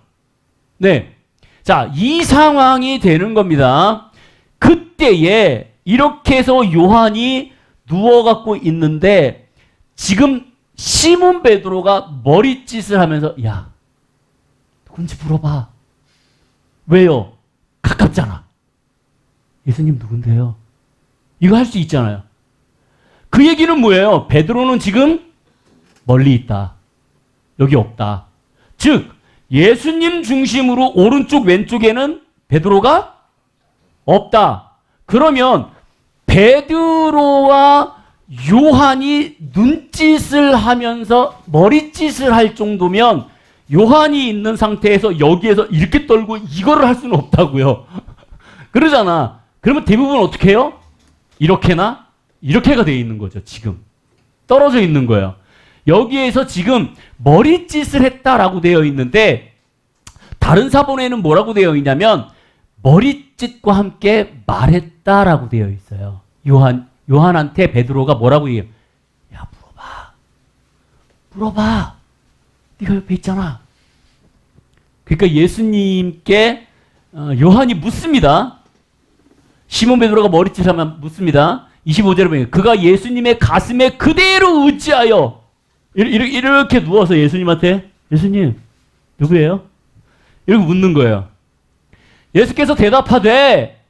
네. 자, 이 상황이 되는 겁니다. 그때에 이렇게 해서 요한이 누워갖고 있는데 지금 시몬 베드로가 머리짓을 하면서 야, 누군지 물어봐. 왜요? 가깝잖아. 예수님 누군데요? 이거 할 수 있잖아요. 그 얘기는 뭐예요? 베드로는 지금 멀리 있다. 여기 없다. 즉 예수님 중심으로 오른쪽 왼쪽에는 베드로가 없다. 그러면 베드로와 요한이 눈짓을 하면서 머리짓을 할 정도면 요한이 있는 상태에서 여기에서 이렇게 떨고 이거를 할 수는 없다고요. 그러잖아. 그러면 대부분 어떻게 해요? 이렇게나 이렇게가 되어 있는 거죠. 지금 떨어져 있는 거예요. 여기에서 지금 머리짓을 했다라고 되어 있는데 다른 사본에는 뭐라고 되어 있냐면 머리짓과 함께 말했다라고 되어 있어요. 요한한테 베드로가 뭐라고 얘기해요? 야, 물어봐. 네가 옆에 있잖아. 그러니까 예수님께 요한이 묻습니다. 시몬 베드로가 머리짓을 하면 묻습니다. 25절에 보면 그가 예수님의 가슴에 그대로 의지하여 이렇게 누워서 예수님한테 예수님 누구예요? 이렇게 묻는 거예요. 예수께서 대답하되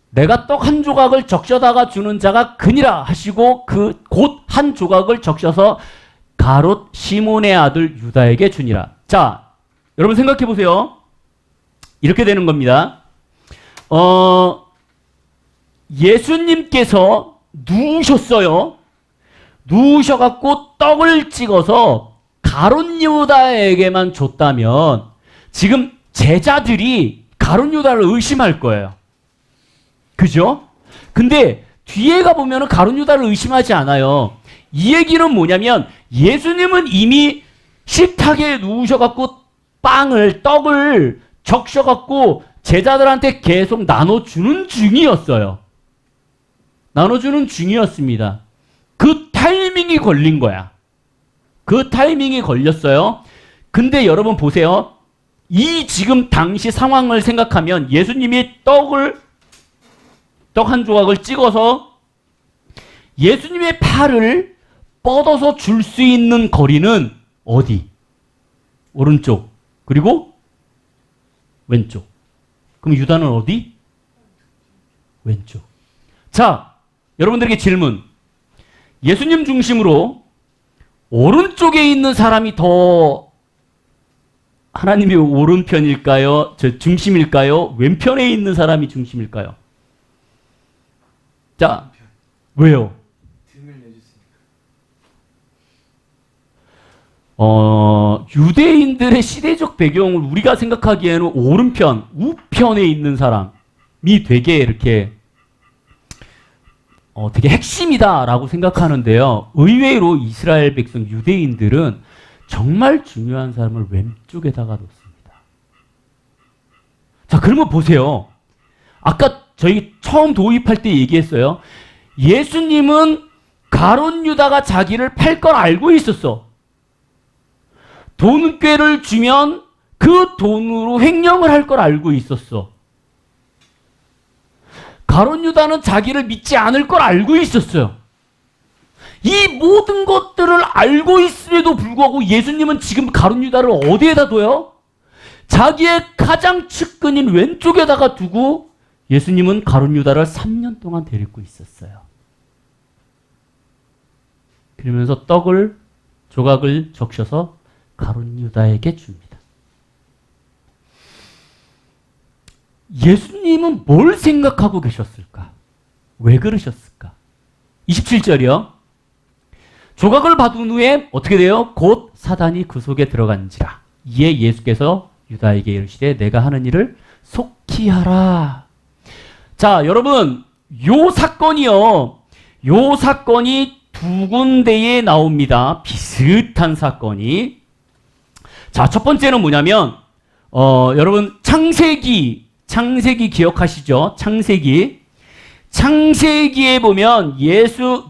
내가 떡 한 조각을 적셔다가 주는 자가 그니라 하시고 그 곧 한 조각을 적셔서 가롯 시몬의 아들 유다에게 주니라. 자, 여러분 생각해 보세요. 이렇게 되는 겁니다. 예수님께서 누우셨어요. 누우셔갖고 떡을 찍어서 가롯 유다에게만 줬다면 지금 제자들이 가롯 유다를 의심할 거예요. 그죠? 근데 뒤에 가보면 가롯 유다를 의심하지 않아요. 이 얘기는 뭐냐면 예수님은 이미 식탁에 누우셔갖고 떡을 적셔갖고 제자들한테 계속 나눠주는 중이었어요. 나눠주는 중이었습니다. 그 타이밍이 걸린 거야. 그 타이밍이 걸렸어요. 근데 여러분 보세요. 이 지금 당시 상황을 생각하면 예수님이 떡 한 조각을 찍어서 예수님의 팔을 뻗어서 줄 수 있는 거리는 어디? 오른쪽. 그리고 왼쪽. 그럼 유다는 어디? 왼쪽. 자, 여러분들에게 질문. 예수님 중심으로 오른쪽에 있는 사람이 더 하나님의 오른편일까요? 중심일까요? 왼편에 있는 사람이 중심일까요? 자, 왜요? 등을 내주시니까. 유대인들의 시대적 배경을 우리가 생각하기에는 오른편, 우편에 있는 사람이 되게 이렇게 되게 핵심이다라고 생각하는데요. 의외로 이스라엘 백성 유대인들은 정말 중요한 사람을 왼쪽에다가 놓습니다. 자, 그러면 보세요. 아까 저희 처음 도입할 때 얘기했어요. 예수님은 가롯 유다가 자기를 팔 걸 알고 있었어. 돈꾀를 주면 그 돈으로 횡령을 할 걸 알고 있었어. 가룟 유다는 자기를 믿지 않을 걸 알고 있었어요. 이 모든 것들을 알고 있음에도 불구하고 예수님은 지금 가룟 유다를 어디에다 둬요? 자기의 가장 측근인 왼쪽에다가 두고 예수님은 가룟 유다를 3년 동안 데리고 있었어요. 그러면서 조각을 적셔서 가룟 유다에게 줍니다. 예수님은 뭘 생각하고 계셨을까? 왜 그러셨을까? 27절이요. 조각을 받은 후에 어떻게 돼요? 곧 사단이 그 속에 들어간지라. 이에 예수께서 유다에게 이르시되 내가 하는 일을 속히 하라. 자, 여러분, 요 사건이 두 군데에 나옵니다. 비슷한 사건이. 자, 첫 번째는 뭐냐면 여러분 창세기 기억하시죠? 창세기에 보면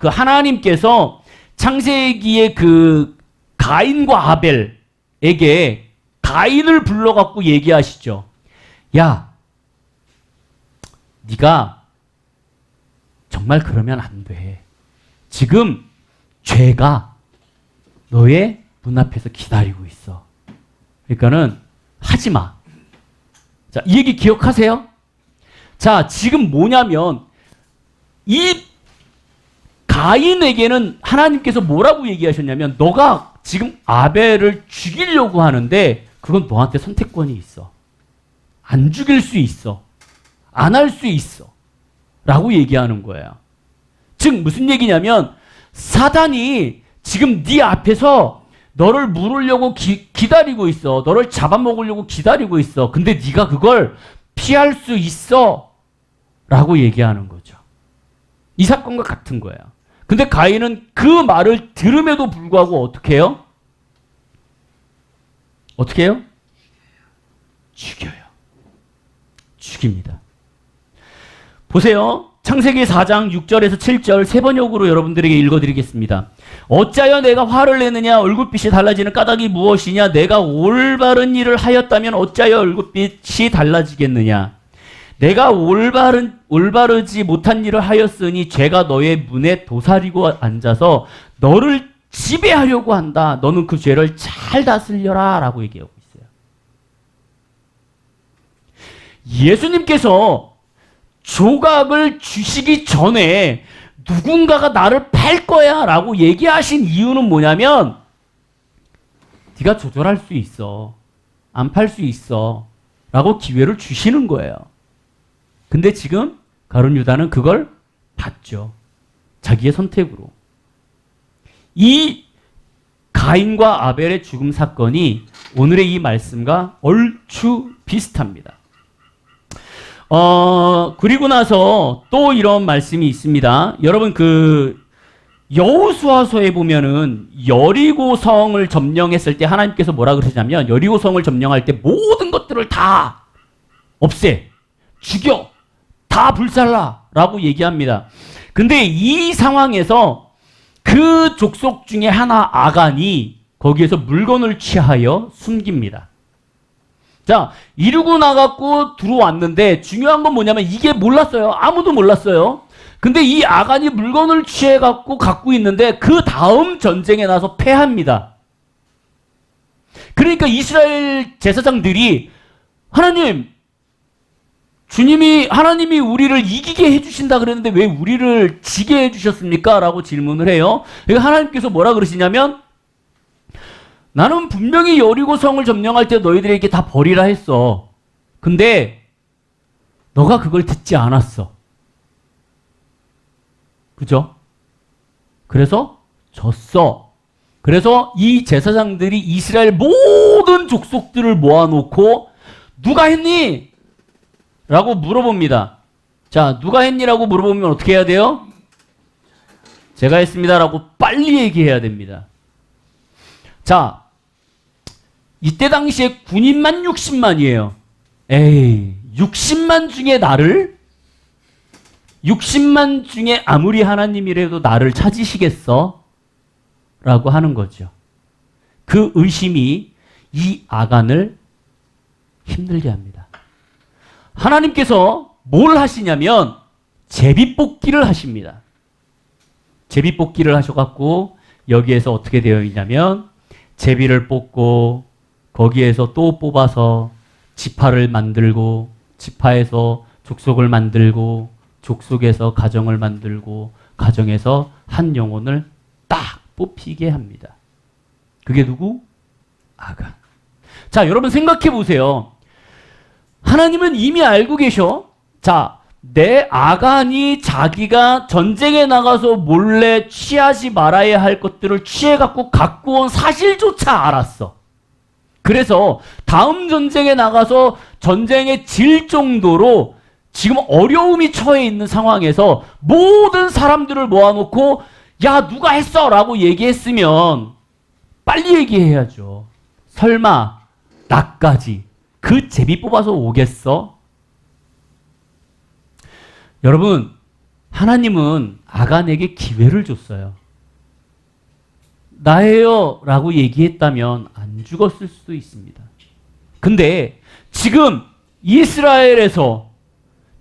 하나님께서 창세기에 그 가인과 아벨에게 가인을 불러갖고 얘기하시죠. 야, 네가 정말 그러면 안 돼. 지금 죄가 너의 눈앞에서 기다리고 있어. 그러니까는 하지 마. 자, 이 얘기 기억하세요? 자, 지금 뭐냐면 이 가인에게는 하나님께서 뭐라고 얘기하셨냐면 너가 지금 아벨을 죽이려고 하는데 그건 너한테 선택권이 있어. 안 죽일 수 있어. 안 할 수 있어. 라고 얘기하는 거예요. 즉 무슨 얘기냐면 사단이 지금 네 앞에서 너를 물으려고 기다리고 있어. 너를 잡아먹으려고 기다리고 있어. 근데 네가 그걸 피할 수 있어. 라고 얘기하는 거죠. 이 사건과 같은 거예요. 근데 가인은 그 말을 들음에도 불구하고 어떻게 해요? 어떻게 해요? 죽여요. 죽입니다. 보세요. 창세기 4장 6절에서 7절 세 번역으로 여러분들에게 읽어드리겠습니다. 어찌하여 내가 화를 내느냐? 얼굴빛이 달라지는 까닭이 무엇이냐? 내가 올바른 일을 하였다면 어찌하여 얼굴빛이 달라지겠느냐? 내가 올바르지 못한 일을 하였으니 죄가 너의 문에 도사리고 앉아서 너를 지배하려고 한다. 너는 그 죄를 잘 다스려라. 라고 얘기하고 있어요. 예수님께서 조각을 주시기 전에 누군가가 나를 팔 거야 라고 얘기하신 이유는 뭐냐면 네가 조절할 수 있어. 안 팔 수 있어. 라고 기회를 주시는 거예요. 근데 지금 가룟 유다는 그걸 받죠. 자기의 선택으로. 이 가인과 아벨의 죽음 사건이 오늘의 이 말씀과 얼추 비슷합니다. 그리고 나서 또 이런 말씀이 있습니다. 여러분 여호수아서에 보면은 여리고 성을 점령했을 때 하나님께서 뭐라 그러시냐면 여리고 성을 점령할 때 모든 것들을 다 없애, 죽여, 다 불살라 라고 얘기합니다. 근데 이 상황에서 그 족속 중에 하나 아간이 거기에서 물건을 취하여 숨깁니다. 자, 이루고 나갔고 들어왔는데 중요한 건 뭐냐면 이게 몰랐어요. 아무도 몰랐어요. 근데 이 아간이 물건을 취해갖고 갖고 있는데 그 다음 전쟁에 나서 패합니다. 그러니까 이스라엘 제사장들이 하나님이 우리를 이기게 해주신다 그랬는데 왜 우리를 지게 해주셨습니까? 라고 질문을 해요. 그러니까 하나님께서 뭐라 그러시냐면 나는 분명히 여리고 성을 점령할 때 너희들에게 다 버리라 했어. 근데 너가 그걸 듣지 않았어. 그죠? 그래서 졌어. 그래서 이 제사장들이 이스라엘 모든 족속들을 모아놓고 누가 했니? 라고 물어봅니다. 자, 누가 했니라고 물어보면 어떻게 해야 돼요? 제가 했습니다 라고 빨리 얘기해야 됩니다. 자, 이때 당시에 군인만 60만이에요. 에이, 60만 중에 60만 중에 아무리 하나님이라도 나를 찾으시겠어? 라고 하는 거죠. 그 의심이 이 아간을 힘들게 합니다. 하나님께서 뭘 하시냐면 제비뽑기를 하십니다. 제비뽑기를 하셔갖고 여기에서 어떻게 되어 있냐면 제비를 뽑고 거기에서 또 뽑아서 지파를 만들고 지파에서 족속을 만들고 족속에서 가정을 만들고 가정에서 한 영혼을 딱 뽑히게 합니다. 그게 누구? 아간. 자, 여러분 생각해 보세요. 하나님은 이미 알고 계셔. 자, 내 아간이 자기가 전쟁에 나가서 몰래 취하지 말아야 할 것들을 취해갖고 갖고 온 사실조차 알았어. 그래서 다음 전쟁에 나가서 전쟁에 질 정도로 지금 어려움이 처해 있는 상황에서 모든 사람들을 모아놓고 야, 누가 했어? 라고 얘기했으면 빨리 얘기해야죠. 설마 나까지 그 제비 뽑아서 오겠어? 여러분, 하나님은 아간에게 기회를 줬어요. 나예요 라고 얘기했다면 안 죽었을 수도 있습니다. 근데 지금 이스라엘에서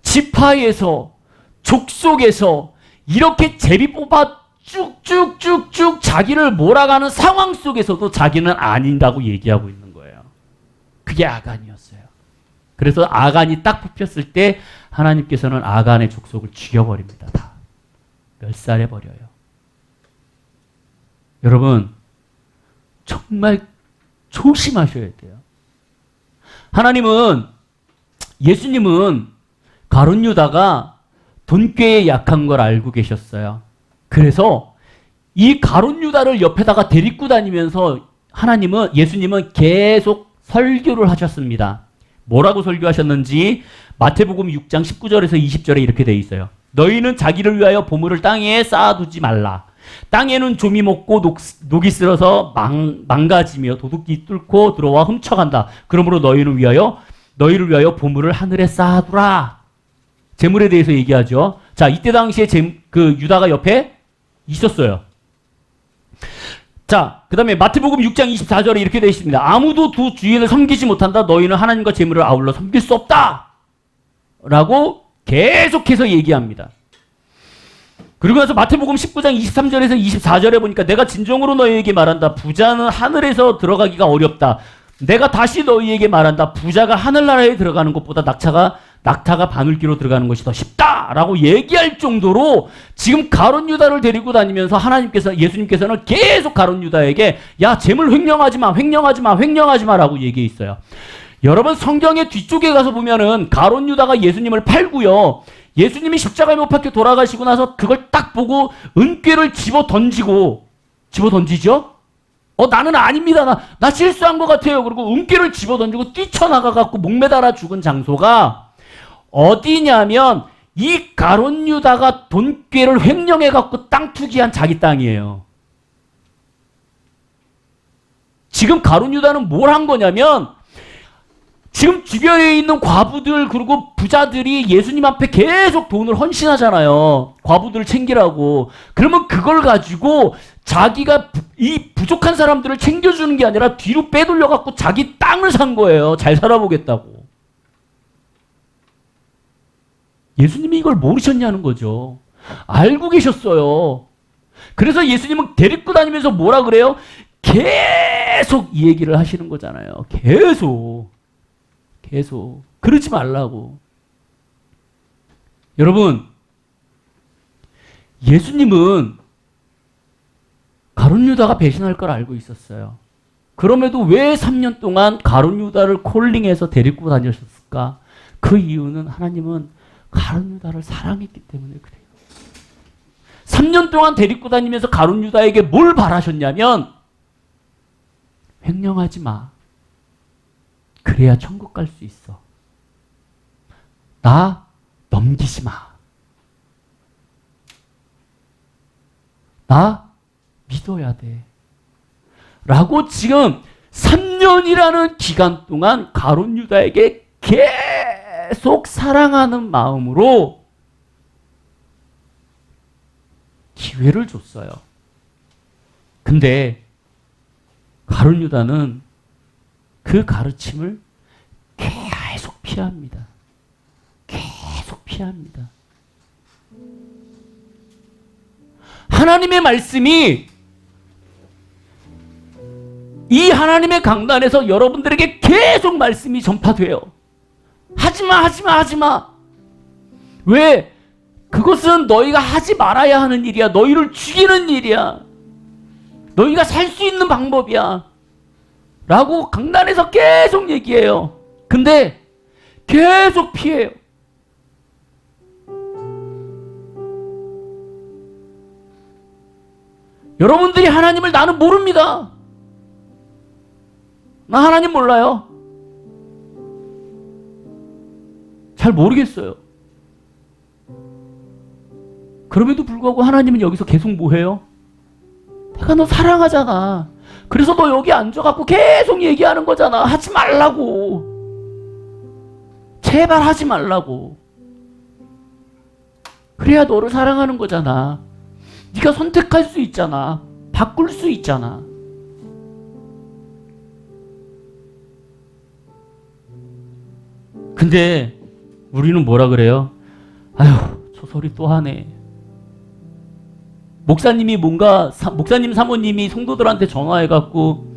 지파에서 족속에서 이렇게 제비 뽑아 쭉쭉쭉쭉 자기를 몰아가는 상황 속에서도 자기는 아닌다고 얘기하고 있는 거예요. 그게 아간이었어요. 그래서 아간이 딱 뽑혔을 때 하나님께서는 아간의 족속을 죽여버립니다. 다 멸살해버려요. 여러분, 정말 조심하셔야 돼요. 하나님은, 예수님은 가룟 유다가 돈꾀에 약한 걸 알고 계셨어요. 그래서 이 가룟 유다를 옆에다가 데리고 다니면서 예수님은 계속 설교를 하셨습니다. 뭐라고 설교하셨는지 마태복음 6장 19절에서 20절에 이렇게 돼 있어요. 너희는 자기를 위하여 보물을 땅에 쌓아두지 말라. 땅에는 좀이 먹고 녹이 쓸어서 망가지며 도둑이 뚫고 들어와 훔쳐간다. 그러므로 너희를 위하여 보물을 하늘에 쌓아두라. 재물에 대해서 얘기하죠. 자, 이때 당시에 그 유다가 옆에 있었어요. 자, 그 다음에 마태복음 6장 24절에 이렇게 되어 있습니다. 아무도 두 주인을 섬기지 못한다. 너희는 하나님과 재물을 아울러 섬길 수 없다. 라고 계속해서 얘기합니다. 그리고 나서 마태복음 19장 23절에서 24절에 보니까 내가 진정으로 너희에게 말한다. 부자는 하늘에서 들어가기가 어렵다. 내가 다시 너희에게 말한다. 부자가 하늘나라에 들어가는 것보다 낙타가 바늘귀로 들어가는 것이 더 쉽다라고 얘기할 정도로 지금 가룟 유다를 데리고 다니면서 예수님께서는 계속 가룟 유다에게 야, 재물 횡령하지 마라고 얘기했어요. 여러분, 성경의 뒤쪽에 가서 보면은 가룟 유다가 예수님을 팔고요. 예수님이 십자가에 못 박혀 돌아가시고 나서 그걸 딱 보고 은궤를 집어 던지죠? 나는 아닙니다. 나 실수한 것 같아요. 그리고 은궤를 집어 던지고 뛰쳐나가갖고 목매달아 죽은 장소가 어디냐면 이 가룟 유다가 돈꾀를 횡령해갖고 땅 투기한 자기 땅이에요. 지금 가룟 유다는 뭘 한 거냐면 지금 주변에 있는 과부들 그리고 부자들이 예수님 앞에 계속 돈을 헌신하잖아요. 과부들을 챙기라고. 그러면 그걸 가지고 자기가 이 부족한 사람들을 챙겨주는 게 아니라 뒤로 빼돌려갖고 자기 땅을 산 거예요. 잘 살아보겠다고. 예수님이 이걸 모르셨냐는 거죠. 알고 계셨어요. 그래서 예수님은 데리고 다니면서 뭐라 그래요? 계속 이 얘기를 하시는 거잖아요. 계속. 그러지 말라고. 여러분, 예수님은 가룟 유다가 배신할 걸 알고 있었어요. 그럼에도 왜 3년 동안 가룟 유다를 콜링해서 데리고 다녔을까? 그 이유는 하나님은 가룟 유다를 사랑했기 때문에 그래요. 3년 동안 데리고 다니면서 가룟 유다에게 뭘 바라셨냐면 횡령하지 마. 그래야 천국 갈 수 있어. 나 넘기지 마. 나 믿어야 돼. 라고 지금 3년이라는 기간 동안 가룟 유다에게 계속 사랑하는 마음으로 기회를 줬어요. 근데 가룟 유다는 그 가르침을 계속 피합니다. 하나님의 말씀이 이 하나님의 강단에서 여러분들에게 계속 말씀이 전파돼요. 하지마, 하지마, 하지마. 왜? 그것은 너희가 하지 말아야 하는 일이야. 너희를 죽이는 일이야. 너희가 살 수 있는 방법이야. 라고 강단에서 계속 얘기해요. 근데 계속 피해요. 여러분들이 하나님을 나는 모릅니다. 나 하나님 몰라요. 잘 모르겠어요. 그럼에도 불구하고 하나님은 여기서 계속 뭐해요? 내가 너 사랑하잖아. 그래서 너 여기 앉아갖고 계속 얘기하는 거잖아. 하지 말라고. 제발 하지 말라고. 그래야 너를 사랑하는 거잖아. 네가 선택할 수 있잖아. 바꿀 수 있잖아. 근데 우리는 뭐라 그래요? 아휴, 저 소리 또 하네. 목사님이 목사님 사모님이 성도들한테 전화해갖고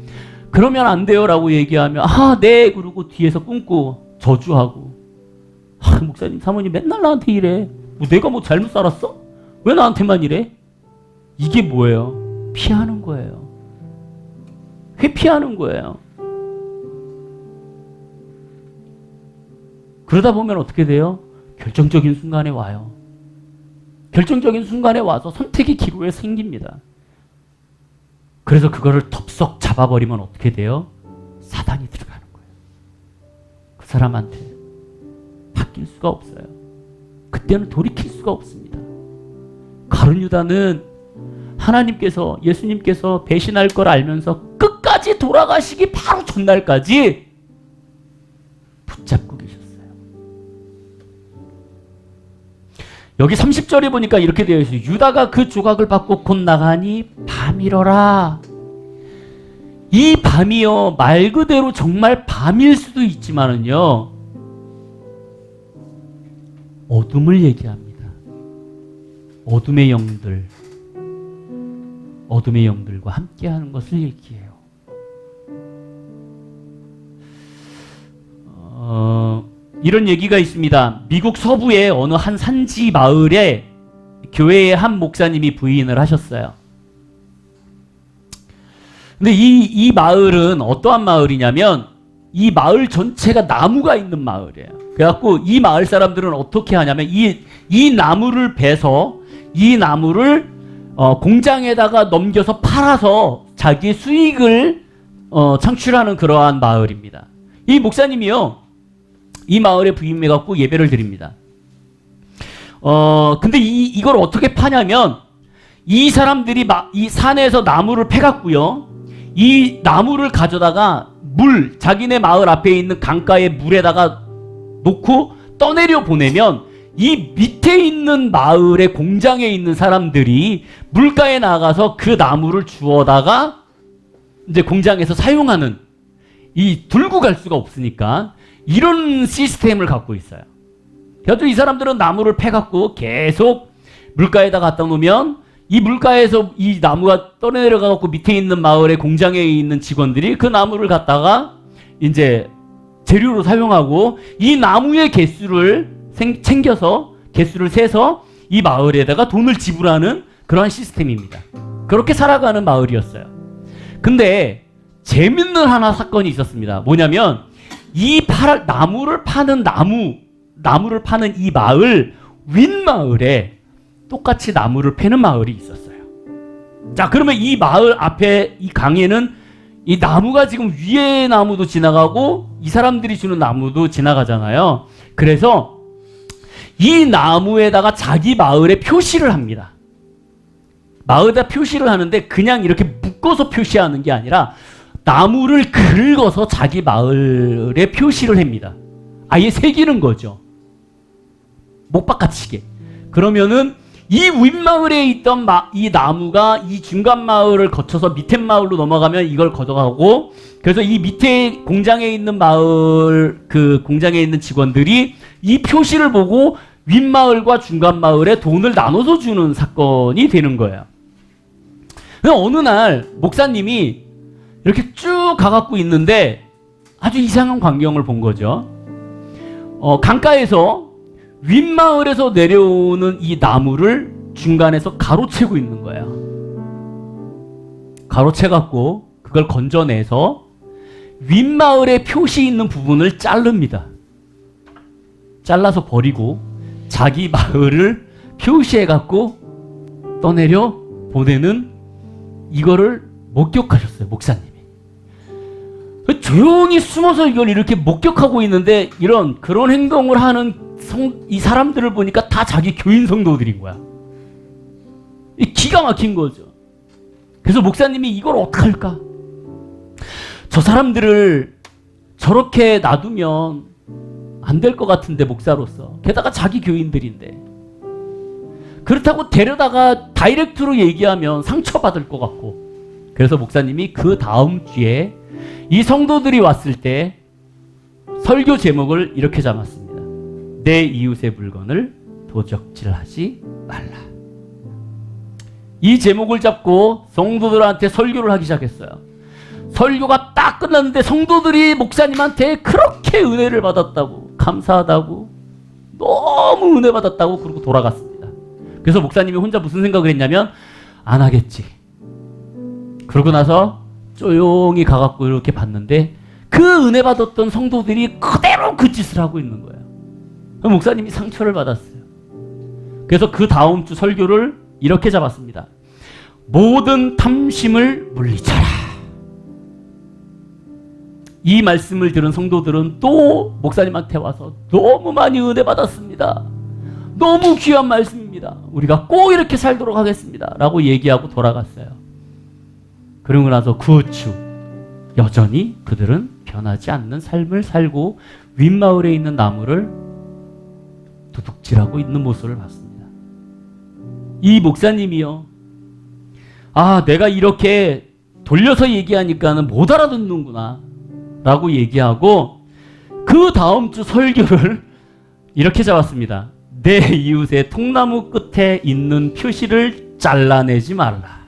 그러면 안 돼요 라고 얘기하면 아, 네. 그러고 뒤에서 끊고 저주하고 아, 목사님 사모님 맨날 나한테 이래. 뭐 내가 뭐 잘못 살았어? 왜 나한테만 이래? 이게 뭐예요? 피하는 거예요. 회피하는 거예요. 그러다 보면 어떻게 돼요? 결정적인 순간에 와요. 결정적인 순간에 와서 선택의 기로에 생깁니다. 그래서 그거를 덥석 잡아버리면 어떻게 돼요? 사단이 들어가는 거예요. 그 사람한테 바뀔 수가 없어요. 그때는 돌이킬 수가 없습니다. 가룟 유다는 하나님께서, 예수님께서 배신할 걸 알면서 끝까지 돌아가시기 바로 전날까지 붙잡고 계셨어요. 여기 30절에 보니까 이렇게 되어 있어요. 유다가 그 조각을 받고 곧 나가니 밤이러라. 이 밤이요, 말 그대로 정말 밤일 수도 있지만은요, 어둠을 얘기합니다. 어둠의 영들, 어둠의 영들과 함께하는 것을 얘기해요. 이런 얘기가 있습니다. 미국 서부의 어느 한 산지 마을에 교회의 한 목사님이 부인을 하셨어요. 근데 이 마을은 어떠한 마을이냐면 이 마을 전체가 나무가 있는 마을이에요. 그래갖고 이 마을 사람들은 어떻게 하냐면 이 나무를 베서 이 나무를 공장에다가 넘겨서 팔아서 자기의 수익을 창출하는 그러한 마을입니다. 이 목사님이요, 이 마을에 부임해갖고 예배를 드립니다. 근데 이걸 어떻게 파냐면 이 사람들이 이 산에서 나무를 패갖고요, 이 나무를 가져다가 자기네 마을 앞에 있는 강가의 물에다가 놓고 떠내려 보내면 이 밑에 있는 마을의 공장에 있는 사람들이 물가에 나가서 그 나무를 주워다가 이제 공장에서 사용하는, 들고 갈 수가 없으니까 이런 시스템을 갖고 있어요. 그래서 이 사람들은 나무를 패갖고 계속 물가에다 갖다 놓으면 이 물가에서 이 나무가 떠내려가갖고 밑에 있는 마을의 공장에 있는 직원들이 그 나무를 갖다가 이제 재료로 사용하고 이 나무의 개수를 챙겨서 개수를 세서 이 마을에다가 돈을 지불하는 그러한 시스템입니다. 그렇게 살아가는 마을이었어요. 근데 재밌는 하나 사건이 있었습니다. 뭐냐면 나무를 파는 이 마을 윗마을에 똑같이 나무를 패는 마을이 있었어요. 자, 그러면 이 마을 앞에 이 강에는 이 나무가 지금 위에 나무도 지나가고 이 사람들이 주는 나무도 지나가잖아요. 그래서 이 나무에다가 자기 마을에 표시를 합니다. 마을에다 표시를 하는데 그냥 이렇게 묶어서 표시하는 게 아니라 나무를 긁어서 자기 마을에 표시를 합니다. 아예 새기는 거죠. 못바꿔치게. 그러면은 이 윗마을에 있던 이 나무가 이 중간 마을을 거쳐서 밑에 마을로 넘어가면 이걸 걷어가고, 그래서 이 밑에 공장에 있는 마을, 그 공장에 있는 직원들이 이 표시를 보고 윗마을과 중간마을에 돈을 나눠서 주는 사건이 되는 거예요. 어느 날 목사님이 이렇게 쭉 가갖고 있는데 아주 이상한 광경을 본 거죠. 강가에서 윗마을에서 내려오는 이 나무를 중간에서 가로채고 있는 거예요. 가로채갖고 그걸 건져내서 윗마을에 표시 있는 부분을 자릅니다. 잘라서 버리고 자기 마을을 표시해갖고 떠내려 보내는 이거를 목격하셨어요, 목사님이. 조용히 숨어서 이걸 이렇게 목격하고 있는데 그런 행동을 하는 이 사람들을 보니까 다 자기 교인 성도들인 거야. 기가 막힌 거죠. 그래서 목사님이 이걸 어떡할까? 저 사람들을 저렇게 놔두면 안 될 것 같은데, 목사로서. 게다가 자기 교인들인데. 그렇다고 데려다가 다이렉트로 얘기하면 상처받을 것 같고. 그래서 목사님이 그 다음 주에 이 성도들이 왔을 때 설교 제목을 이렇게 잡았습니다. 내 이웃의 물건을 도적질하지 말라. 이 제목을 잡고 성도들한테 설교를 하기 시작했어요. 설교가 딱 끝났는데 성도들이 목사님한테 그렇게 은혜를 받았다고, 감사하다고, 너무 은혜 받았다고 그러고 돌아갔습니다. 그래서 목사님이 혼자 무슨 생각을 했냐면, 안 하겠지. 그러고 나서 조용히 가갖고 이렇게 봤는데 그 은혜 받았던 성도들이 그대로 그 짓을 하고 있는 거예요. 목사님이 상처를 받았어요. 그래서 그 다음 주 설교를 이렇게 잡았습니다. 모든 탐심을 물리쳐라. 이 말씀을 들은 성도들은 또 목사님한테 와서 너무 많이 은혜 받았습니다. 너무 귀한 말씀입니다. 우리가 꼭 이렇게 살도록 하겠습니다. 라고 얘기하고 돌아갔어요. 그러고 나서 그 주 여전히 그들은 변하지 않는 삶을 살고 윗마을에 있는 나무를 도둑질하고 있는 모습을 봤습니다. 이 목사님이요, 내가 이렇게 돌려서 얘기하니까는 못 알아듣는구나 라고 얘기하고 그 다음 주 설교를 이렇게 잡았습니다. 내 이웃의 통나무 끝에 있는 표시를 잘라내지 말라.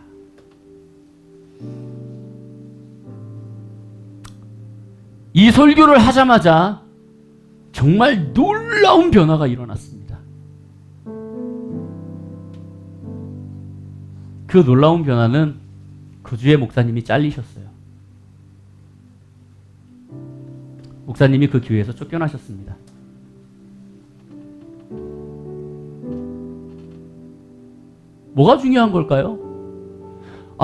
이 설교를 하자마자 정말 놀라운 변화가 일어났습니다. 그 놀라운 변화는 그 주에 목사님이 잘리셨어요. 목사님이 그 교회에서 쫓겨나셨습니다. 뭐가 중요한 걸까요?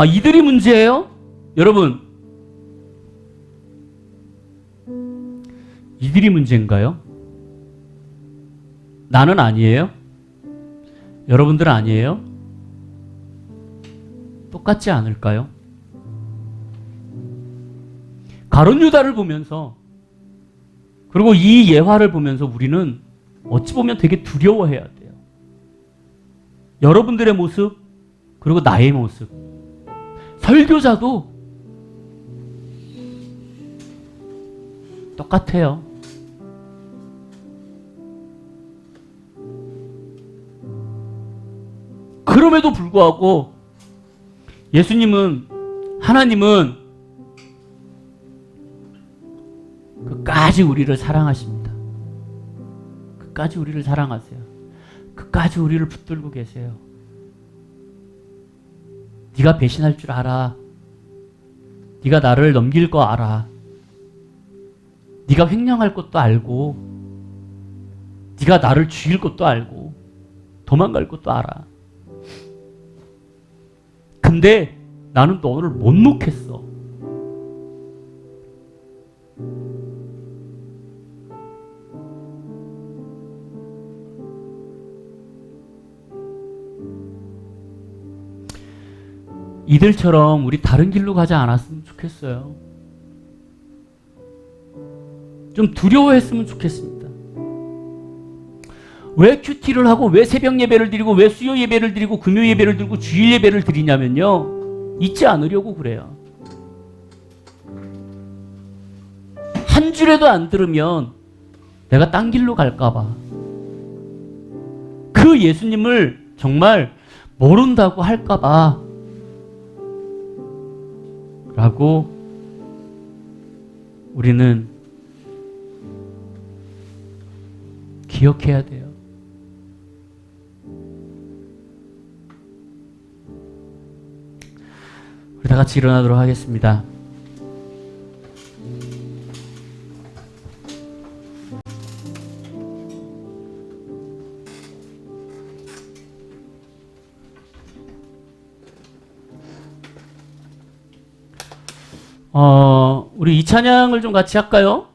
이들이 문제예요? 여러분, 이들이 문제인가요? 나는 아니에요? 여러분들은 아니에요? 똑같지 않을까요? 가룟 유다를 보면서, 그리고 이 예화를 보면서 우리는 어찌 보면 되게 두려워해야 돼요. 여러분들의 모습, 그리고 나의 모습. 설교자도 똑같아요. 그럼에도 불구하고 하나님은 끝까지 우리를 사랑하십니다. 끝까지 우리를 사랑하세요. 끝까지 우리를 붙들고 계세요. 네가 배신할 줄 알아. 네가 나를 넘길 거 알아. 네가 횡령할 것도 알고, 네가 나를 죽일 것도 알고, 도망갈 것도 알아. 근데 나는 너를 못 놓겠어. 이들처럼 우리 다른 길로 가지 않았으면 좋겠어요. 좀 두려워했으면 좋겠습니다. 왜 큐티를 하고, 왜 새벽 예배를 드리고, 왜 수요 예배를 드리고, 금요 예배를 드리고, 주일 예배를 드리냐면요, 잊지 않으려고 그래요. 한 줄에도 안 들으면 내가 딴 길로 갈까봐. 그 예수님을 정말 모른다고 할까봐 라고 우리는 기억해야 돼요. 우리 다 같이 일어나도록 하겠습니다. 우리 이 찬양을 좀 같이 할까요?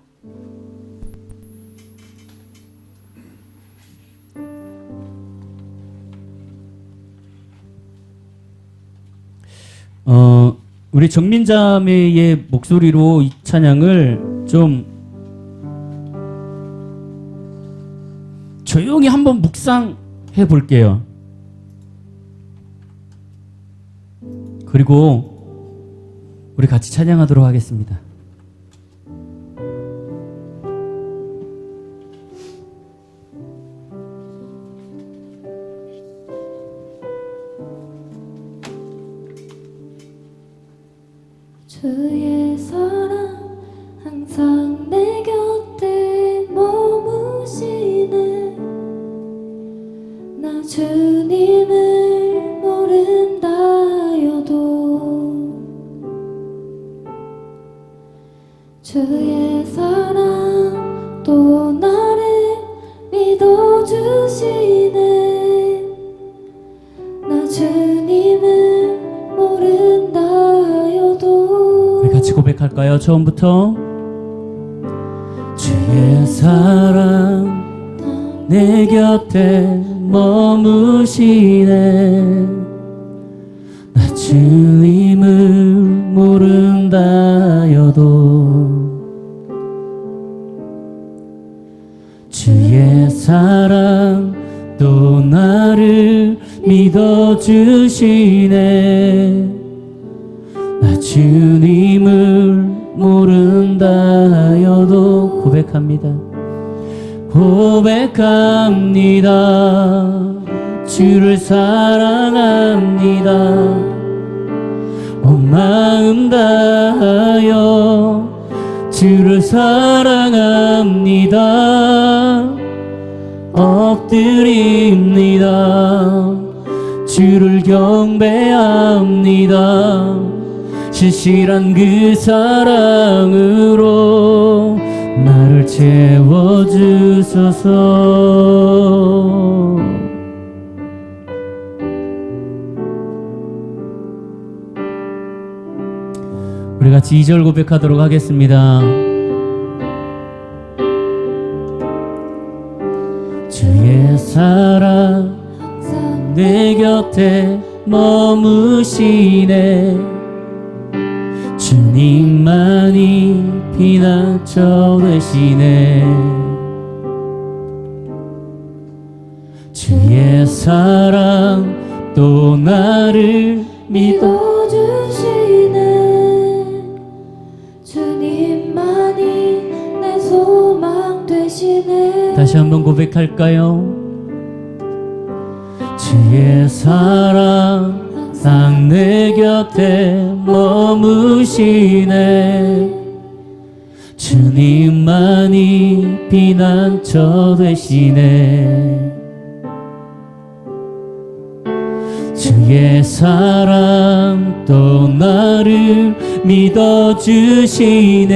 우리 정민자매의 목소리로 이 찬양을 좀 조용히 한번 묵상해 볼게요. 그리고 우리 같이 찬양하도록 하겠습니다. 주의 사랑 항상 내 곁에 머무시네. 나 주님을 모른다여도 주의 사랑 또 나를 믿어주시네. 나 주님을 모른다여도. 우리 같이 고백할까요? 처음부터. 주의 사랑 내 곁에 머무시네. 나 주님을 모른다여도 주의 사랑 또 나를 믿어주시네. 나 주님을 모른다여도 고백합니다. 고백합니다. 주를 사랑합니다. 온 마음 다하여 주를 사랑합니다. 엎드립니다. 주를 경배합니다. 신실한 그 사랑으로 나를 채워주소서. 우리 같이 2절 고백하도록 하겠습니다. 주의 사랑 내 곁에 머무시네. 주님만이 피난처 되시네. 주의 사랑 또 나를 믿어주시네. 주님만이 내 소망 되시네. 다시 한번 고백할까요? 주의 사랑 항상 내 곁에 머무시네. 주님만이 피난처 되시네. 주의 사랑 또 나를 믿어주시네.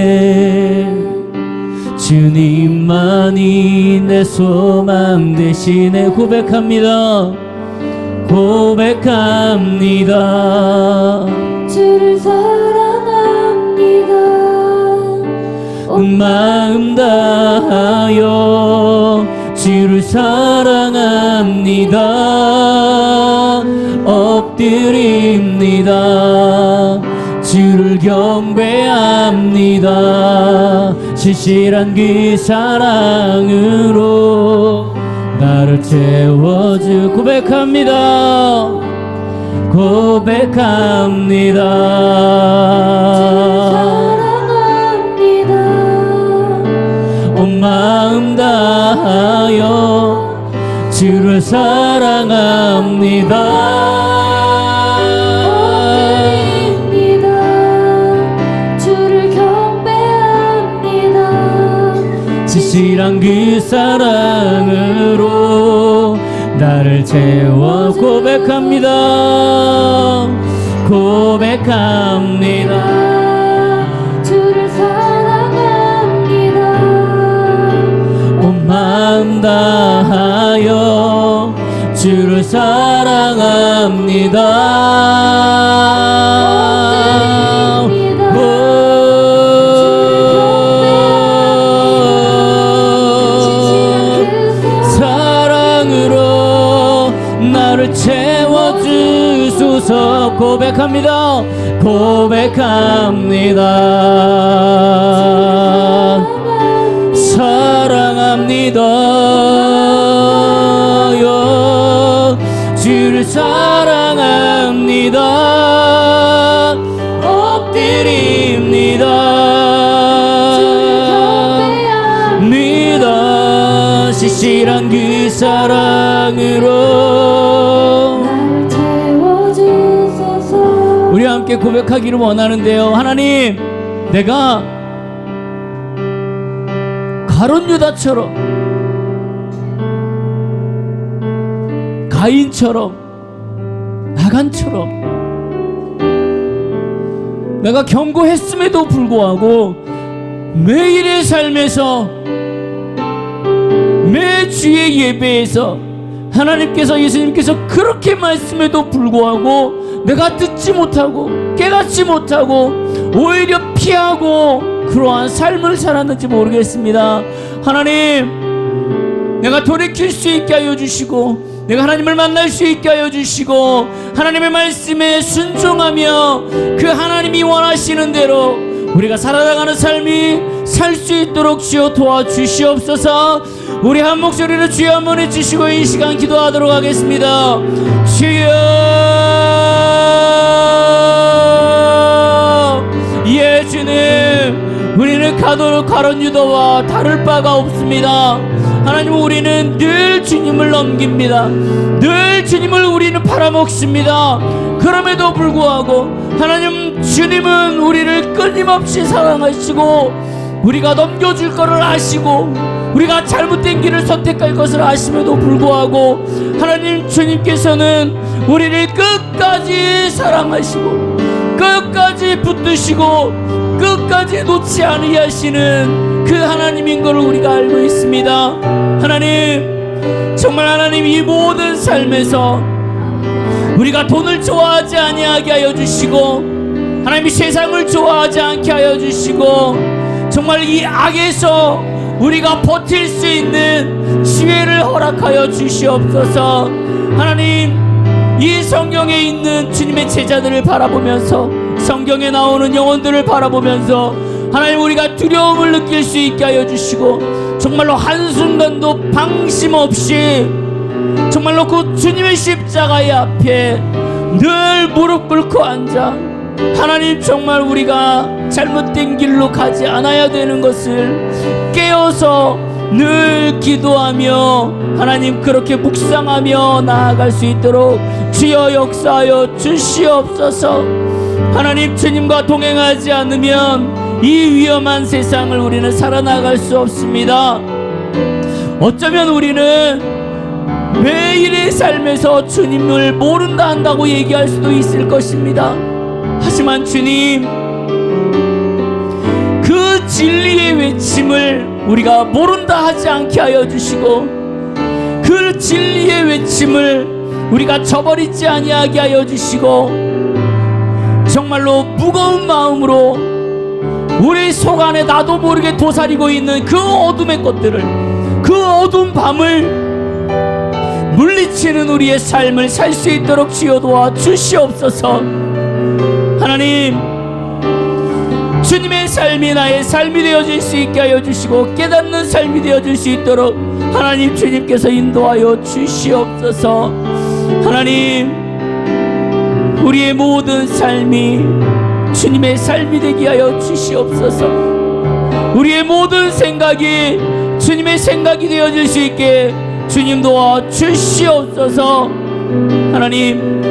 주님만이 내 소망 되시네. 고백합니다. 고백합니다. 주를 사랑합니다. 온 마음 다하여 주를 사랑합니다. 엎드립니다. 주를 경배합니다. 신실한 그 사랑으로 나를 채워주. 고백합니다. 고백합니다. 사랑합니다. 온 마음 다하여 주를 사랑합니다. 진실한 그 사랑으로 나를 채워 고백합니다. 고백합니다. 주를 사랑합니다. 온 마음 다하여 주를 사랑합니다. 사랑으로 나를 채워주소서. 고백합니다. 고백합니다. 사랑합니다요. 주를 사랑합니다. 엎드립니다. 믿어 시시한 그 사랑으로 나를 채워주소서. 우리 함께 고백하기를 원하는데요. 하나님, 내가 가룟 유다처럼, 가인처럼, 나간처럼 내가 경고했음에도 불구하고 매일의 삶에서, 매 주의 예배에서 하나님께서, 예수님께서 그렇게 말씀에도 불구하고 내가 듣지 못하고 깨닫지 못하고 오히려 피하고 그러한 삶을 살았는지 모르겠습니다. 하나님, 내가 돌이킬 수 있게 하여 주시고, 내가 하나님을 만날 수 있게 하여 주시고, 하나님의 말씀에 순종하며 그 하나님이 원하시는 대로 우리가 살아나가는 삶이 살 수 있도록 주여 도와주시옵소서. 우리 한 목소리로 주여 한번 해주시고 이 시간 기도하도록 하겠습니다. 주여, 예 주님, 우리는 가룟 유다와 다를 바가 없습니다. 하나님, 우리는 늘 주님을 넘깁니다. 늘 주님을 우리는 팔아먹습니다. 그럼에도 불구하고 하나님, 주님은 우리를 끊임없이 사랑하시고 우리가 넘겨줄 것을 아시고 우리가 잘못된 길을 선택할 것을 아심에도 불구하고 하나님, 주님께서는 우리를 끝까지 사랑하시고 끝까지 붙드시고 끝까지 놓지 아니하시는 그 하나님인 것을 우리가 알고 있습니다. 하나님, 정말 하나님, 이 모든 삶에서 우리가 돈을 좋아하지 아니하게 하여 주시고 하나님이 세상을 좋아하지 않게 하여 주시고 정말 이 악에서 우리가 버틸 수 있는 지혜를 허락하여 주시옵소서. 하나님, 이 성경에 있는 주님의 제자들을 바라보면서, 성경에 나오는 영혼들을 바라보면서 하나님, 우리가 두려움을 느낄 수 있게 하여 주시고 정말로 한순간도 방심 없이 정말로 그 주님의 십자가의 앞에 늘 무릎 꿇고 앉아 하나님, 정말 우리가 잘못된 길로 가지 않아야 되는 것을 깨어서 늘 기도하며 하나님, 그렇게 묵상하며 나아갈 수 있도록 주여 역사하여 주시옵소서. 하나님, 주님과 동행하지 않으면 이 위험한 세상을 우리는 살아나갈 수 없습니다. 어쩌면 우리는 매일의 삶에서 주님을 모른다 한다고 얘기할 수도 있을 것입니다. 하지만 주님, 그 진리의 외침을 우리가 모른다 하지 않게 하여 주시고 그 진리의 외침을 우리가 저버리지 아니하게 하여 주시고 정말로 무거운 마음으로 우리 속 안에 나도 모르게 도사리고 있는 그 어둠의 것들을, 그 어두운 밤을 물리치는 우리의 삶을 살 수 있도록 주여 도와 주시옵소서. 하나님, 주님의 삶이 나의 삶이 되어질 수 있게 하여 주시고 깨닫는 삶이 되어질 수 있도록 하나님, 주님께서 인도하여 주시옵소서. 하나님, 우리의 모든 삶이 주님의 삶이 되게 하여 주시옵소서. 우리의 모든 생각이 주님의 생각이 되어질 수 있게 주님 도와 주시옵소서. 하나님,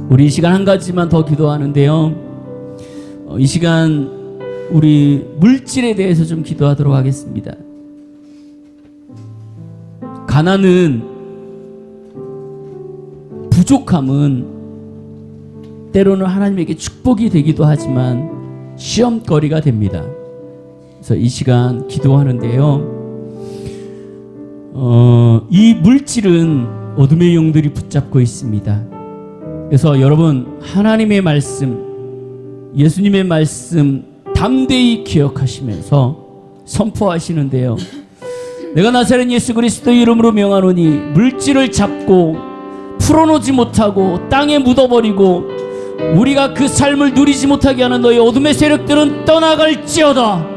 우리 이 시간 한 가지만 더 기도하는데요. 이 시간 우리 물질에 대해서 좀 기도하도록 하겠습니다. 가난은, 부족함은 때로는 하나님에게 축복이 되기도 하지만 시험거리가 됩니다. 그래서 이 시간 기도하는데요. 이 물질은 어둠의 영들이 붙잡고 있습니다. 그래서 여러분, 하나님의 말씀, 예수님의 말씀 담대히 기억하시면서 선포하시는데요. 내가 나사렛 예수 그리스도의 이름으로 명하노니 물질을 잡고 풀어놓지 못하고 땅에 묻어버리고 우리가 그 삶을 누리지 못하게 하는 너희 어둠의 세력들은 떠나갈지어다.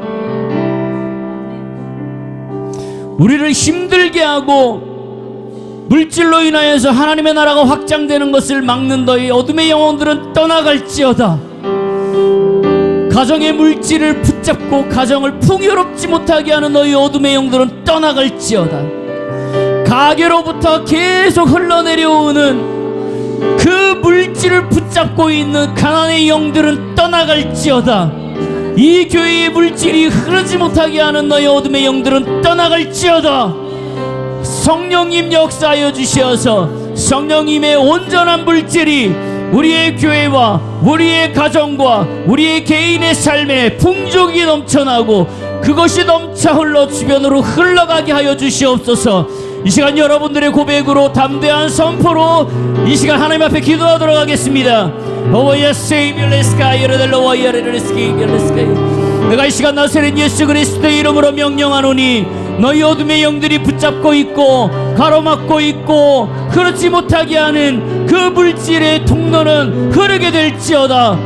우리를 힘들게 하고 물질로 인하여서 하나님의 나라가 확장되는 것을 막는 너희 어둠의 영혼들은 떠나갈지어다. 가정의 물질을 붙잡고 가정을 풍요롭지 못하게 하는 너희 어둠의 영들은 떠나갈지어다. 가게로부터 계속 흘러내려오는 그 물질을 붙잡고 있는 가난의 영들은 떠나갈지어다. 이 교회의 물질이 흐르지 못하게 하는 너희 어둠의 영들은 떠나갈지어다. 성령님 역사하여 주시어서 성령님의 온전한 물질이 우리의 교회와 우리의 가정과 우리의 개인의 삶에 풍족이 넘쳐나고 그것이 넘쳐 흘러 주변으로 흘러가게 하여 주시옵소서. 이 시간 여러분들의 고백으로 담대한 선포로 이 시간 하나님 앞에 기도하도록 하겠습니다. 내가 이 시간 나사렛 예수 그리스도의 이름으로 명령하노니 너희 어둠의 영들이 붙잡고 있고 가로막고 있고 그렇지 못하게 하는 그 물질의 통로는 흐르게 될지어다.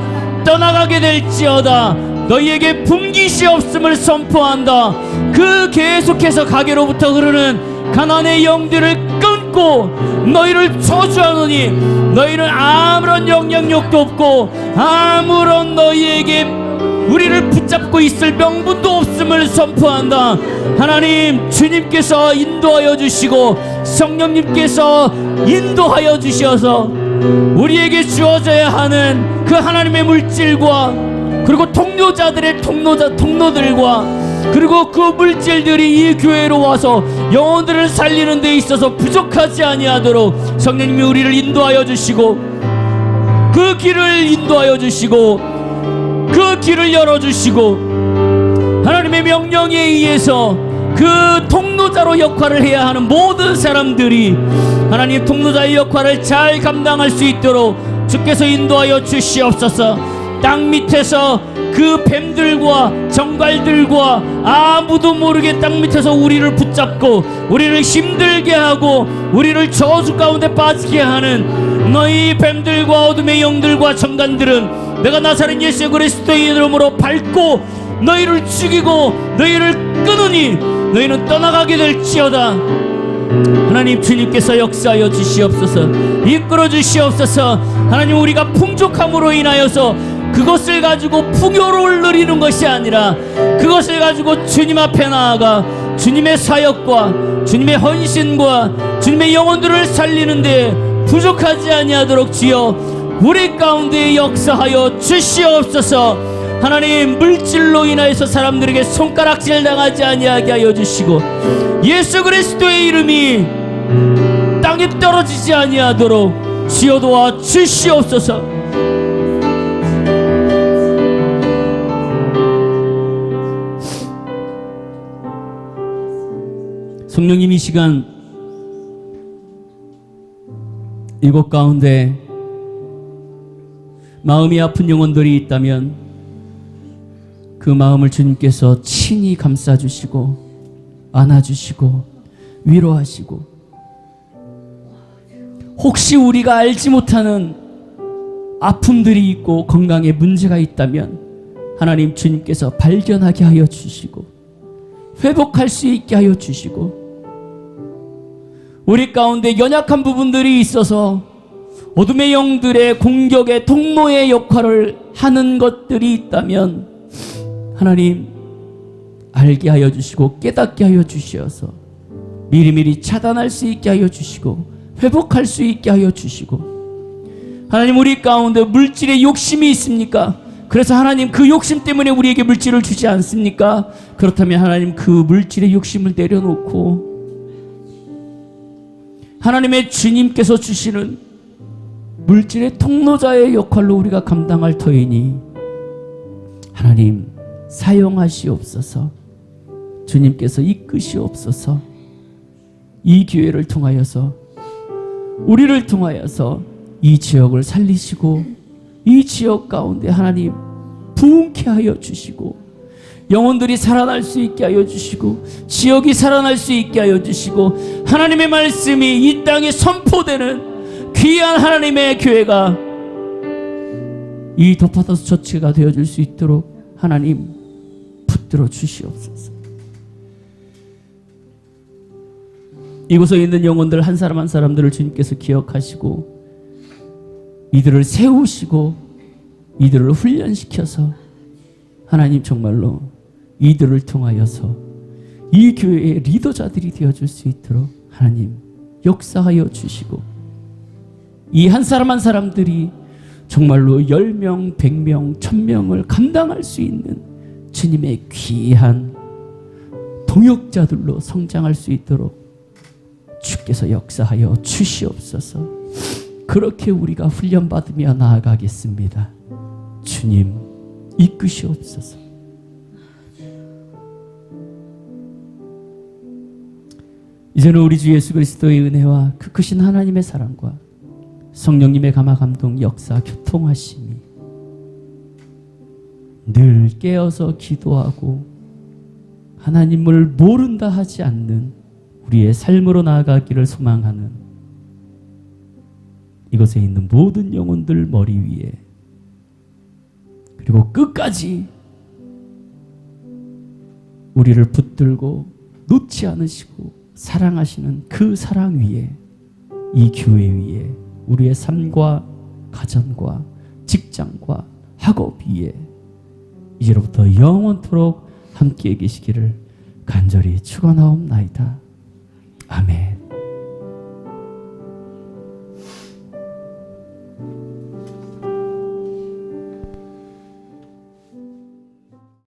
떠나가게 될지어다. 너희에게 분깃이 없음을 선포한다. 그 계속해서 가게로부터 흐르는 가난의 영들을 끊고 너희를 저주하노니 너희는 아무런 영향력도 없고 아무런 너희에게 우리를 붙잡고 있을 명분도 없음을 선포한다. 하나님, 주님께서 인도하여 주시고 성령님께서 인도하여 주셔서 우리에게 주어져야 하는 그 하나님의 물질과 그리고 통로자들의 통로들과 그리고 그 물질들이 이 교회로 와서 영혼들을 살리는 데 있어서 부족하지 아니하도록 성령님이 우리를 인도하여 주시고 그 길을 인도하여 주시고 그 길을 열어주시고 하나님의 명령에 의해서 그 통로자로 역할을 해야 하는 모든 사람들이 하나님 통로자의 역할을 잘 감당할 수 있도록 주께서 인도하여 주시옵소서. 땅 밑에서 그 뱀들과 정갈들과 아무도 모르게 땅 밑에서 우리를 붙잡고 우리를 힘들게 하고 우리를 저주 가운데 빠지게 하는 너희 뱀들과 어둠의 영들과 정갈들은 내가 나사렛 예수 그리스도의 이름으로 밟고 너희를 죽이고 너희를 끊으니 너희는 떠나가게 될지어다. 하나님, 주님께서 역사하여 주시옵소서. 이끌어 주시옵소서. 하나님, 우리가 풍족함으로 인하여서 그것을 가지고 풍요를 누리는 것이 아니라 그것을 가지고 주님 앞에 나아가 주님의 사역과 주님의 헌신과 주님의 영혼들을 살리는데 부족하지 아니하도록 주여 우리 가운데 역사하여 주시옵소서. 하나님, 물질로 인하여서 사람들에게 손가락질 당하지 아니하게 하여 주시고 예수 그리스도의 이름이 땅에 떨어지지 아니하도록 주여 도와 주시옵소서. 성령님, 이 시간 이곳 가운데 마음이 아픈 영혼들이 있다면 그 마음을 주님께서 친히 감싸주시고 안아주시고 위로하시고 혹시 우리가 알지 못하는 아픔들이 있고 건강에 문제가 있다면 하나님 주님께서 발견하게 하여 주시고 회복할 수 있게 하여 주시고 우리 가운데 연약한 부분들이 있어서 어둠의 영들의 공격의 통로의 역할을 하는 것들이 있다면 하나님 알게 하여 주시고 깨닫게 하여 주시어서 미리미리 차단할 수 있게 하여 주시고 회복할 수 있게 하여 주시고 하나님, 우리 가운데 물질의 욕심이 있습니까? 그래서 하나님 그 욕심 때문에 우리에게 물질을 주지 않습니까? 그렇다면 하나님 그 물질의 욕심을 내려놓고 하나님의 주님께서 주시는 물질의 통로자의 역할로 우리가 감당할 터이니 하나님 사용하시옵소서. 주님께서 이끄시옵소서. 이 기회를 통하여서 우리를 통하여서 이 지역을 살리시고 이 지역 가운데 하나님 부흥케 하여 주시고 영혼들이 살아날 수 있게 하여 주시고 지역이 살아날 수 있게 하여 주시고 하나님의 말씀이 이 땅에 선포되는 귀한 하나님의 교회가 이 더파더스 처치가 되어줄 수 있도록 하나님 붙들어 주시옵소서. 이곳에 있는 영혼들 한 사람 한 사람들을 주님께서 기억하시고 이들을 세우시고 이들을 훈련시켜서 하나님 정말로 이들을 통하여서 이 교회의 리더자들이 되어줄 수 있도록 하나님 역사하여 주시고 이 한 사람 한 사람들이 정말로 10명, 100명, 1000명을 감당할 수 있는 주님의 귀한 동역자들로 성장할 수 있도록 주께서 역사하여 주시옵소서. 그렇게 우리가 훈련받으며 나아가겠습니다. 주님 이끄시옵소서. 이제는 우리 주 예수 그리스도의 은혜와 그 크신 하나님의 사랑과 성령님의 감화 감동 역사 교통하심이 늘 깨어서 기도하고 하나님을 모른다 하지 않는 우리의 삶으로 나아가기를 소망하는 이곳에 있는 모든 영혼들 머리 위에 그리고 끝까지 우리를 붙들고 놓지 않으시고 사랑하시는 그 사랑 위에 이 교회 위에 우리의 삶과 가정과 직장과 학업 위에 이제로부터 영원토록 함께 계시기를 간절히 축원하옵나이다. 아멘.